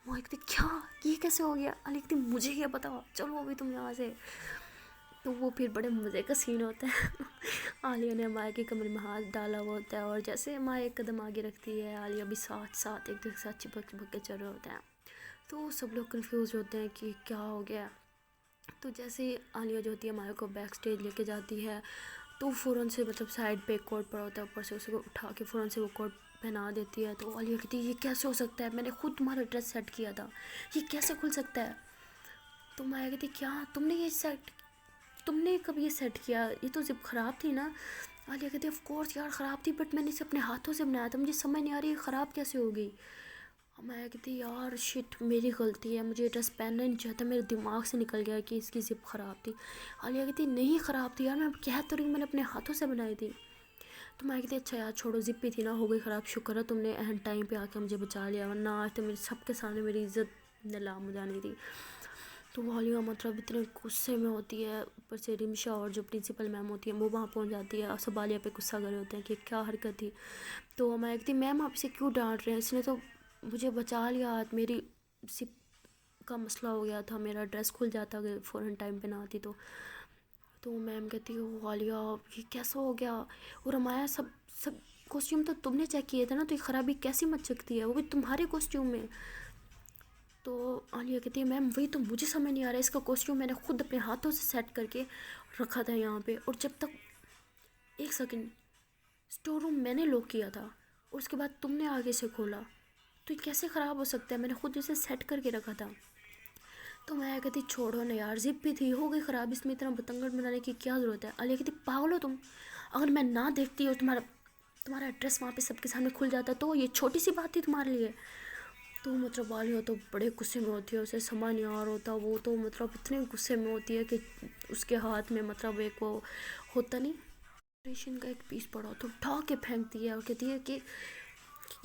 माया कहती क्या, ये कैसे हो गया। आलिया कहती मुझे क्या पता, चलो अभी तुम यहाँ से। तो वो फिर बड़े मज़े का सीन होता है। आलिया ने माया के कमरे में हाथ डाला हुआ होता है और जैसे माया एक कदम आगे रखती है आलिया भी साथ साथ एक दूसरे के साथ चिपक चिपक के चल रहे होते हैं। तो सब लोग कंफ्यूज होते हैं कि क्या हो गया। तो जैसे आलिया जो होती है माया को बैक स्टेज लेके जाती है तो फ़ौरन से मतलब साइड पे एक कोट पड़ा होता है, ऊपर से उसको उठा के फ़ौरन से वो कोट पहना देती है। तो आलिया कहती है ये कैसे हो सकता है, मैंने खुद तुम्हारा ड्रेस सेट किया था, ये कैसे खुल सकता है। तो माया कहती क्या तुमने कब ये सेट किया, ये तो जिप ख़राब थी ना। आलिया कहती ऑफ कोर्स यार ख़राब थी, बट मैंने इसे अपने हाथों से बनाया था, मुझे समझ नहीं आ रही ख़राब कैसे हो गई। मैं कहती यार शिट मेरी गलती है, मुझे ड्रेस पहनना नहीं चाहता, मेरे दिमाग से निकल गया कि इसकी जिप ख़राब थी। आलिया कहती नहीं ख़राब थी यार, मैं कह तो रही हूँ मैंने अपने हाथों से बनाई थी। तो मैं कहती अच्छा यार छोड़ो, जिप भी थी ना, हो गई ख़राब, शुक्र है तुमने एहन टाइम पे आके मुझे बचा लिया, वरना आज तो मेरे सबके सामने मेरी इज़्ज़त नीलाम हो जानी थी। तो आलिया मतलब इतने गुस्से में होती है, ऊपर से रिमशा और जो प्रिंसिपल मैम होती है वो वहाँ पहुँच जाती है और सब आलिया पे गुस्सा कर रहे होते हैं कि क्या हरकत थी। तो मैं कहती मैम आपसे क्यों डांट रहे हैं, इसने तो मुझे बचा लिया, आज मेरी सिप का मसला हो गया था, मेरा ड्रेस खुल जाता अगर फ़ौरन टाइम पे ना आती तो मैम कहती है वो आलिया ये कैसा हो गया, और हमारा सब सब कॉस्ट्यूम तो तुमने चेक किए थे ना, तो ये ख़राबी कैसी मच सकती है, वो भी तुम्हारे कॉस्ट्यूम में। तो आलिया कहती है मैम वही तो मुझे समझ नहीं आ रहा है, इसका कॉस्ट्यूम मैंने खुद अपने हाथों से सेट करके रखा था यहाँ पे, और जब तक एक सेकंड स्टोर रूम मैंने लॉक किया था और उसके बाद तुमने आगे से खोला, तो ये कैसे ख़राब हो सकता है, मैंने खुद इसे सेट करके रखा था। तो मैं कहती छोड़ो ना यार, जिप भी थी, हो गई ख़राब, इसमें इतना बतंगड़ बनाने की क्या ज़रूरत है। आलिया कहती पागल हो तुम, अगर मैं ना देखती और तुम्हारा तुम्हारा एड्रेस वहाँ पे सबके सामने खुल जाता तो ये छोटी सी बात थी तुम्हारे लिए। तो मतलब आलिया तो बड़े गुस्से में होती है, उसे समझ नहीं आ रहा होता, वो तो मतलब इतने गुस्से में होती है कि उसके हाथ में मतलब एक वो होता नहीं रेशन का एक पीस पड़ा तो उठा के फेंकती है और कहती है कि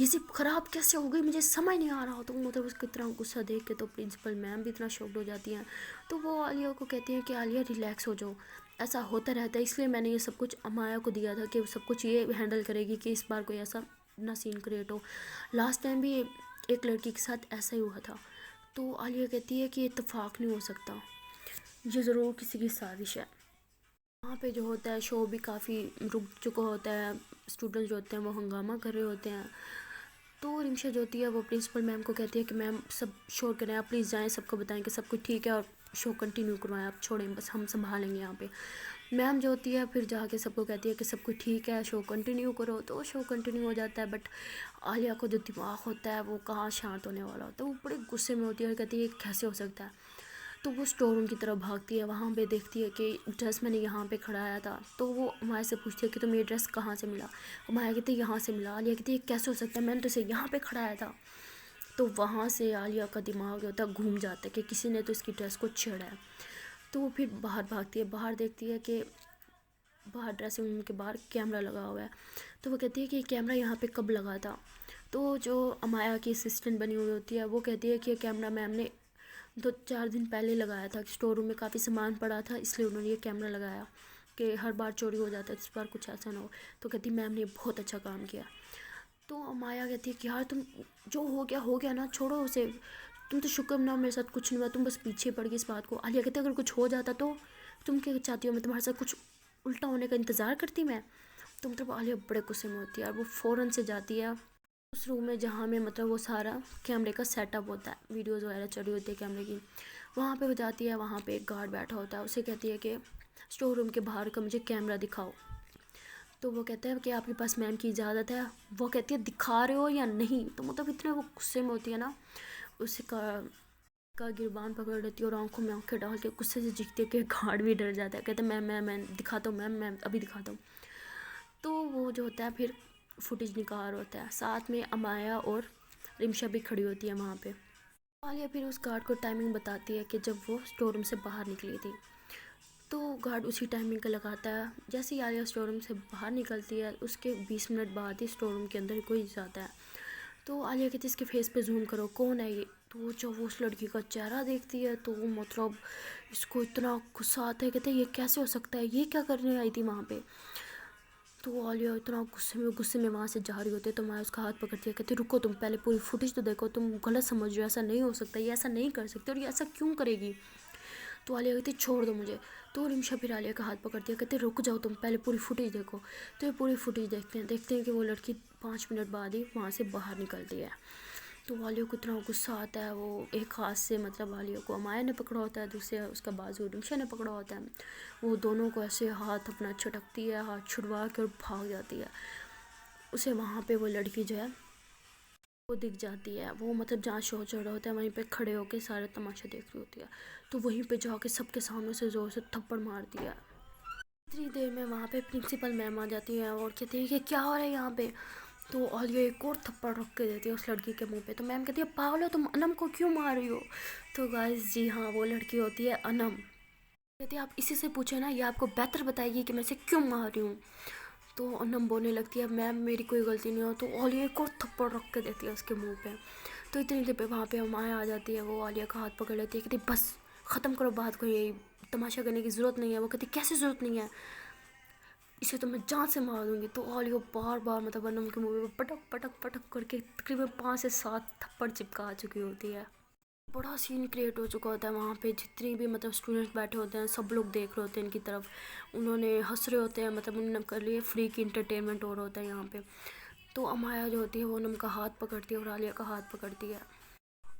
ये सिर्फ ख़राब कैसे हो गई, मुझे समझ नहीं आ रहा। तो मतलब उसका इतना गुस्सा देख के तो प्रिंसिपल मैम भी इतना शॉक्ड हो जाती हैं। तो वो आलिया को कहती हैं कि आलिया रिलैक्स हो जाओ, ऐसा होता रहता है, इसलिए मैंने ये सब कुछ अमाया को दिया था कि वो सब कुछ ये हैंडल करेगी कि इस बार कोई ऐसा ना सीन क्रिएट हो। लास्ट टाइम भी एक लड़की के साथ ऐसा ही हुआ था। तो आलिया कहती है कि इत्तेफाक नहीं हो सकता, ये ज़रूर किसी की साजिश है। वहाँ पे जो होता है शो भी काफ़ी रुक चुका होता है, स्टूडेंट्स जो होते हैं वो हंगामा कर रहे होते हैं। तो रिमशा जो होती है वो प्रिंसिपल मैम को कहती है कि मैम सब शोर करें, आप प्लीज़ जाएं, सबको बताएं कि सब कुछ ठीक है और शो कंटिन्यू करवाएं, आप छोड़ें, बस हम संभालेंगे यहाँ पे। मैम जो होती है फिर जाके सबको कहती है कि सब कुछ ठीक है, शो कंटिन्यू करो, तो शो कंटिन्यू हो जाता है। बट आलिया को जो दिमाग होता है वो कहाँ शांत होने वाला होता है, वो बड़े गुस्से में होती है और कहती है कैसे हो सकता है। तो वो स्टोर रूम की तरफ भागती है, वहाँ पे देखती है कि ड्रेस मैंने यहाँ पे खड़ाया था। तो वो हमारे से पूछती है कि तुम्हें ये ड्रेस कहाँ से मिला। हमारे कहती है यहाँ से मिला। आलिया कहती है कैसे हो सकता है, मैंने तो इसे यहाँ पे खड़ाया था। तो वहाँ से आलिया का दिमाग जो होता है घूम जाता है कि किसी ने तो इसकी ड्रेस को छेड़ा है। तो वो फिर बाहर भागती है, बाहर देखती है कि बाहर ड्रेसिंग रूम के बाहर कैमरा लगा हुआ है। तो वो कहती है कि कैमरा यहाँ पे कब लगा था। तो जो अमाया की असिस्टेंट बनी हुई होती है वो कहती है कि ये कैमरा मैम ने 2-4 दिन पहले लगाया था, स्टोर रूम में काफ़ी सामान पड़ा था इसलिए उन्होंने ये कैमरा लगाया कि हर बार चोरी हो जाता है, इस बार कुछ ऐसा ना हो। तो कहती मैम ने बहुत अच्छा काम किया। तो माया कहती है कि यार तुम जो हो गया ना, छोड़ो उसे, तुम तो शुक्र मनाओ मेरे साथ कुछ नहीं हुआ, तुम बस पीछे पड़ गई इस बात को। आलिया कहती है अगर कुछ हो जाता तो तुम क्या चाहती हो, मैं तुम्हारे साथ कुछ उल्टा होने का इंतज़ार करती मैं। तो मतलब आलिया बड़े गुस्से में होती है और वो फ़ौरन से जाती है उस रूम में जहाँ में मतलब वो सारा कैमरे का सेटअप होता है, वीडियोज़ वगैरह चढ़ी होती है कैमरे की। वहाँ पे वो जाती है, वहाँ पे एक गार्ड बैठा होता है, उसे कहती है कि स्टोर रूम के बाहर का मुझे कैमरा दिखाओ। तो वो कहता है कि आपके पास मैम की इजाज़त है। वो कहती है दिखा रहे हो या नहीं। तो मतलब इतने वो गुस्से में होती है ना, उसका गिरबान पकड़ लेती है और आंखों में आंखें डाल के गुस्से से चीखती है कि गार्ड भी डर जाता है, कहते हैं मैं दिखाता हूँ, मैम अभी दिखाता हूँ। तो वो जो होता है फिर फुटेज निकाल होता है, साथ में अमाया और रिमशा भी खड़ी होती है वहाँ पे। आलिया फिर उस गार्ड को टाइमिंग बताती है कि जब वो स्टोर रूम से बाहर निकली थी। तो गार्ड उसी टाइमिंग का लगाता है। जैसे ही आलिया स्टोर रूम से बाहर निकलती है उसके 20 मिनट बाद ही स्टोर रूम के अंदर कोई जाता है। तो आलिया कहती है इसके फेस पे जूम करो कौन है ये। तो जब वो उस लड़की का चेहरा देखती है तो मतलब इसको इतना गुस्सा आता है, कहते हैं ये कैसे हो सकता है, ये क्या करने आई थी वहाँ पे। तो आलिया इतना गुस्से में वहाँ से जा रही होती है। तो मैं उसका हाथ पकड़ती है, कहती रुको तुम पहले पूरी फुटेज तो देखो, तुम गलत समझ रहे हो, ऐसा नहीं हो सकता, ये ऐसा नहीं कर सकते और ये ऐसा क्यों करेगी। तो आलिया कहती छोड़ दो मुझे। तो रिमशा फिर आलिया का हाथ पकड़ती है, कहते रुक जाओ तुम पहले पूरी फुटेज देखो। तो ये पूरी फुटेज देखते हैं कि वो लड़की 5 मिनट बाद ही वहाँ से बाहर निकलती है। तो आलिया को इतना गुस्सा आता है, वो एक हाथ से मतलब आलिया को अमाया ने पकड़ा होता है, दूसरे उसका बाजू रिमशा ने पकड़ा होता है। वो दोनों को ऐसे हाथ अपना छटकती है, हाथ छुड़वा के और भाग जाती है। उसे वहाँ पे वो लड़की जो है वो दिख जाती है, वो मतलब जहाँ शो चल रहा होता है वहीं पे खड़े होके सारे तमाशा देख रही होती है। तो वहीं पे जाके सबके सामने से ज़ोर से थप्पड़ मारती है। इतनी देर में वहाँ पे प्रिंसिपल मैम आ जाती है और कहती है कि क्या हो रहा है यहाँ पे। तो आलिया एक और थप्पड़ रख के देती है उस लड़की के मुंह पे। तो मैम कहती है पागल हो तुम, अनम को क्यों मार रही हो। तो गाइस जी हाँ, वो लड़की होती है अनम। कहती है आप इसी से पूछे ना, ये आपको बेहतर बताएगी कि मैं इसे क्यों मार रही हूँ। तो अनम बोलने लगती है मैम मेरी कोई गलती नहीं हो। तो आलिया एक और थप्पड़ रख के देती है उसके मुंह पे। तो इतनी देर पे वहाँ पे माया आ जाती है, वो आलिया का हाथ पकड़ लेती है, कहती बस ख़त्म करो बात को, ये तमाशा करने की ज़रूरत नहीं है। वो कहती कैसे ज़रूरत नहीं है, इसे तो मैं जान से मार दूंगी। तो आलिया बार बार मतलब अनम के मुँह में पटक पटक पटक करके तकरीबन 5 से 7 थप्पड़ चिपका चुकी होती है। बड़ा सीन क्रिएट हो चुका होता है वहाँ पे। जितनी भी मतलब स्टूडेंट्स बैठे होते हैं सब लोग देख रहे होते हैं इनकी तरफ, उन्होंने हंस रहे होते हैं, मतलब उनके लिए फ्री की इंटरटेनमेंट हो रहा होता है यहाँ पे। तो अमाया जो होती है वो अनम का हाथ पकड़ती है और आलिया का हाथ पकड़ती है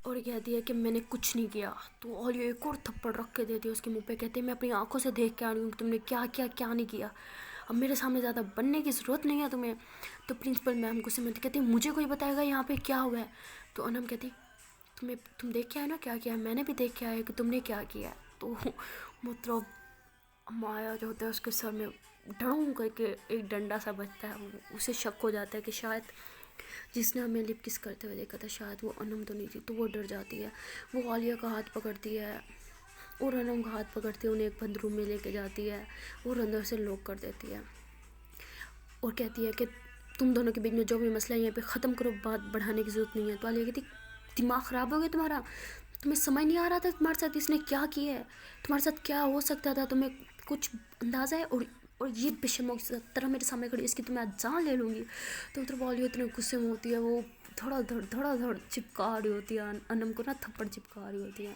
और कहती है कि मैंने कुछ नहीं किया। तो आलिया एक और थप्पड़ रख के देती है उसके मुंह पे, कहती है मैं अपनी आंखों से देख के आ रही हूँ कि तुमने क्या किया क्या नहीं किया, अब मेरे सामने ज़्यादा बनने की ज़रूरत नहीं है तुम्हें। तो प्रिंसिपल मैम गुस्से में कहती है मुझे कोई बताएगा यहाँ पे क्या हुआ है। तो अनम कहती तुम देख के आए ना क्या किया, मैंने भी देख के आया कि तुमने क्या किया है। तो मतलब माया जो होता है उसके सर में डड़ों करके एक डंडा सा बजता है। उसे शक हो जाता है कि शायद जिसने हमें लिप किस करते हुए देखा था शायद वो अनम तो नहीं थी। तो वो डर जाती है, वो आलिया का हाथ पकड़ती है और अनम का हाथ पकड़ती है, उन्हें एक बंद रूम में लेके जाती है और अंदर से लॉक कर देती है और कहती है कि तुम दोनों के बीच में जो भी मसला है यहाँ पे ख़त्म करो, बात बढ़ाने की ज़रूरत नहीं है। तो आलिया कहती दिमाग ख़राब हो गया तुम्हारा, तुम्हें समझ नहीं आ रहा था तुम्हारे साथ इसने क्या किया है, तुम्हारे साथ क्या हो सकता था, तुम्हें कुछ अंदाज़ा है। और ये बेशर्मों की तरह मेरे सामने खड़ी, इसकी तो मैं आज जान ले लूँगी। तो मतलब आलिया इतने गुस्से में होती है, वो धड़ा धड़ चिपका रही होती है अनम को ना, थप्पड़ चिपका रही होती है।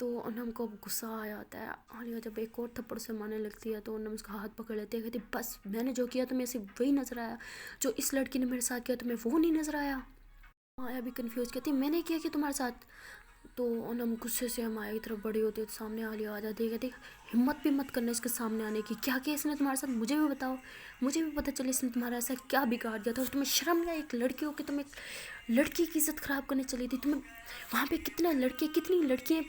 तो अनम को गुस्सा आ जाता है। आलिया जब एक और थप्पड़ से मारने लगती है तो अनम उसका हाथ पकड़ लेती है, कहती बस मैंने जो किया तुम्हें सिर्फ वही नज़र आया, जो इस लड़की ने मेरे साथ किया तुम्हें वो नहीं नज़र आया। माया भी कन्फ्यूज़ कहती मैंने किया कि तुम्हारे साथ। तो अनम गुस्से से माया की तरफ बड़ी होती है तो सामने आलिया आ जाती है, कहती हिम्मत भी मत करना इसके सामने आने की, क्या किया इसने तुम्हारे साथ मुझे भी बताओ, मुझे भी पता चले इसने तुम्हारा ऐसा क्या बिगाड़ दिया था। और तुम्हें शर्म नहीं, एक लड़की हो कि तुम एक लड़की की इज्जत ख़राब करने चली थी। तुम्हें वहाँ पे कितने लड़के कितनी लड़कियाँ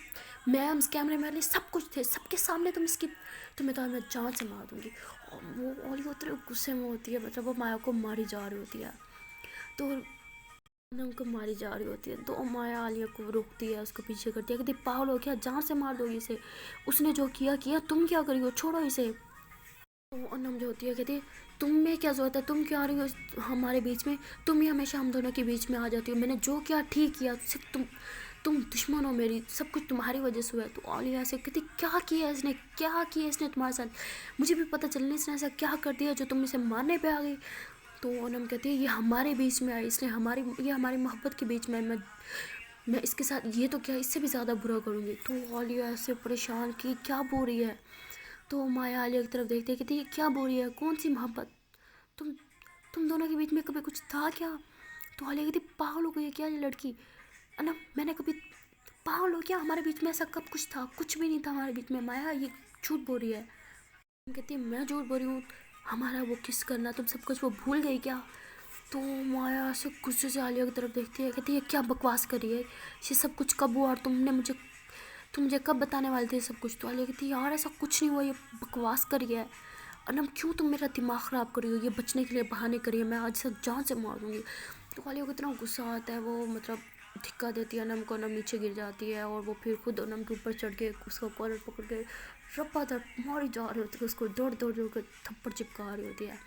मैम्स कैमरे मैन सब कुछ थे, सबके सामने तुम्हें तो मैं जान से मार दूँगी। और वो आलिया उतने गुस्से में होती है, मतलब वो माया को मारी जा रही होती है। तो अनम को मारी जा रही होती है तो माया आलिया को रोकती है, उसको पीछे करती है, कहती पागल हो क्या, जान से मार दोगी इसे, उसने जो किया किया, तुम क्या करी हो, छोड़ो इसे। तो अनम जो होती है कहती है तुम्हें क्या जरूरत है, तुम क्यों आ रही हो हमारे बीच में, तुम ही हमेशा हम दोनों के बीच में आ जाती हो, मैंने जो किया ठीक किया, सिर्फ तुम दुश्मन हो मेरी, सब कुछ तुम्हारी वजह से हुआ है। तो आलिया से कहती क्या किया इसने तुम्हारे साथ, मुझे भी पता चलने इसने ऐसा क्या कर दिया जो तुम इसे मारने पे आ गई। तो अनम कहती है ये हमारे बीच में आई, इसने ये हमारी मोहब्बत के बीच में, मैं इसके साथ ये तो क्या इससे भी ज़्यादा बुरा करूँगी। तो आलिया ऐसे परेशान कि क्या बोल रही है। तो माया आलिया की तरफ देखते कहती है क्या बोल रही है, कौन सी मोहब्बत, तुम दोनों के बीच में कभी कुछ था क्या। तो आलिया कहती पागल हो गई है क्या ये लड़की, अनम मैंने कभी, पागल हो क्या, हमारे बीच में ऐसा कब कुछ था, कुछ भी नहीं था हमारे बीच में, माया ये झूठ बोल रही है। कहती है मैं झूठ बोल रही हूँ, हमारा वो किस करना तुम सब कुछ वो भूल गई क्या। तो माया से गुस्से से आलिया की तरफ देखती है, कहती है क्या बकवास करी है, ये सब कुछ कब हुआ और तुम मुझे कब बताने वाले थे सब कुछ। तो आलिया कहती है यार ऐसा कुछ नहीं हुआ, ये बकवास करी है, अनम क्यों तुम मेरा दिमाग ख़राब करी हो, ये बचने के लिए बहाने करिए, मैं आज से जान से मार दूँगी। तो आलिया को इतना गुस्सा आता है, वो मतलब धिक्का देती है अनम को, अनम नीचे गिर जाती है और वो फिर खुद अनम के ऊपर चढ़ के उसका कॉलर पकड़ के रप्पा दर मारी जा रही होती है, उसको दौड़ दौड़ कर थप्पड़ चिपका रही होती है।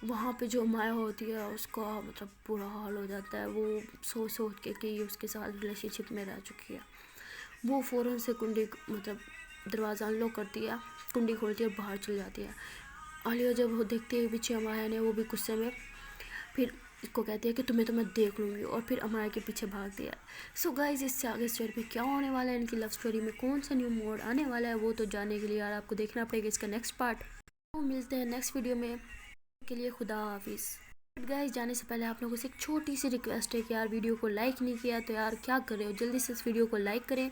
वहाँ पे जो माया होती है उसका मतलब बुरा हाल हो जाता है, वो सोच के कि उसके साथ रिलेशनशिप में रह चुकी है। वो फ़ौरन से कुंडी मतलब दरवाज़ा अनलॉक करती है, कुंडी खोलती है और बाहर चली जाती है। आलिया जब वो देखती है पीछे अमाया ने, वो भी गुस्से में फिर इसको कहती है कि तुम्हें तो मैं देख लूँगी, और फिर अमाया के पीछे भागती है। सो गाइस इससे आगे स्टोरी में क्या होने वाला है, इनकी लव स्टोरी में कौन सा न्यू मोड आने वाला है, वो तो जानने के लिए यार आपको देखना पड़ेगा इसका नेक्स्ट पार्ट। तो मिलते हैं नेक्स्ट वीडियो में, के लिए खुदा हाफिज़। गाइस जाने से पहले आप लोगों से एक छोटी सी रिक्वेस्ट है कि यार वीडियो को लाइक नहीं किया तो यार क्या कर रहे हो, जल्दी से इस वीडियो को लाइक करें,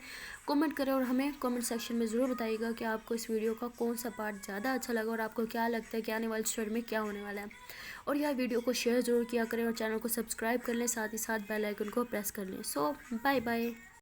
कमेंट करें और हमें कमेंट सेक्शन में ज़रूर बताइएगा कि आपको इस वीडियो का कौन सा पार्ट ज़्यादा अच्छा लगा और आपको क्या लगता है कि आने वाली स्टोरी में क्या होने वाला है। और यार वीडियो को शेयर ज़रूर किया करें और चैनल को सब्सक्राइब कर लें, साथ ही साथ बेल आइकन को प्रेस कर लें। सो बाय बाय।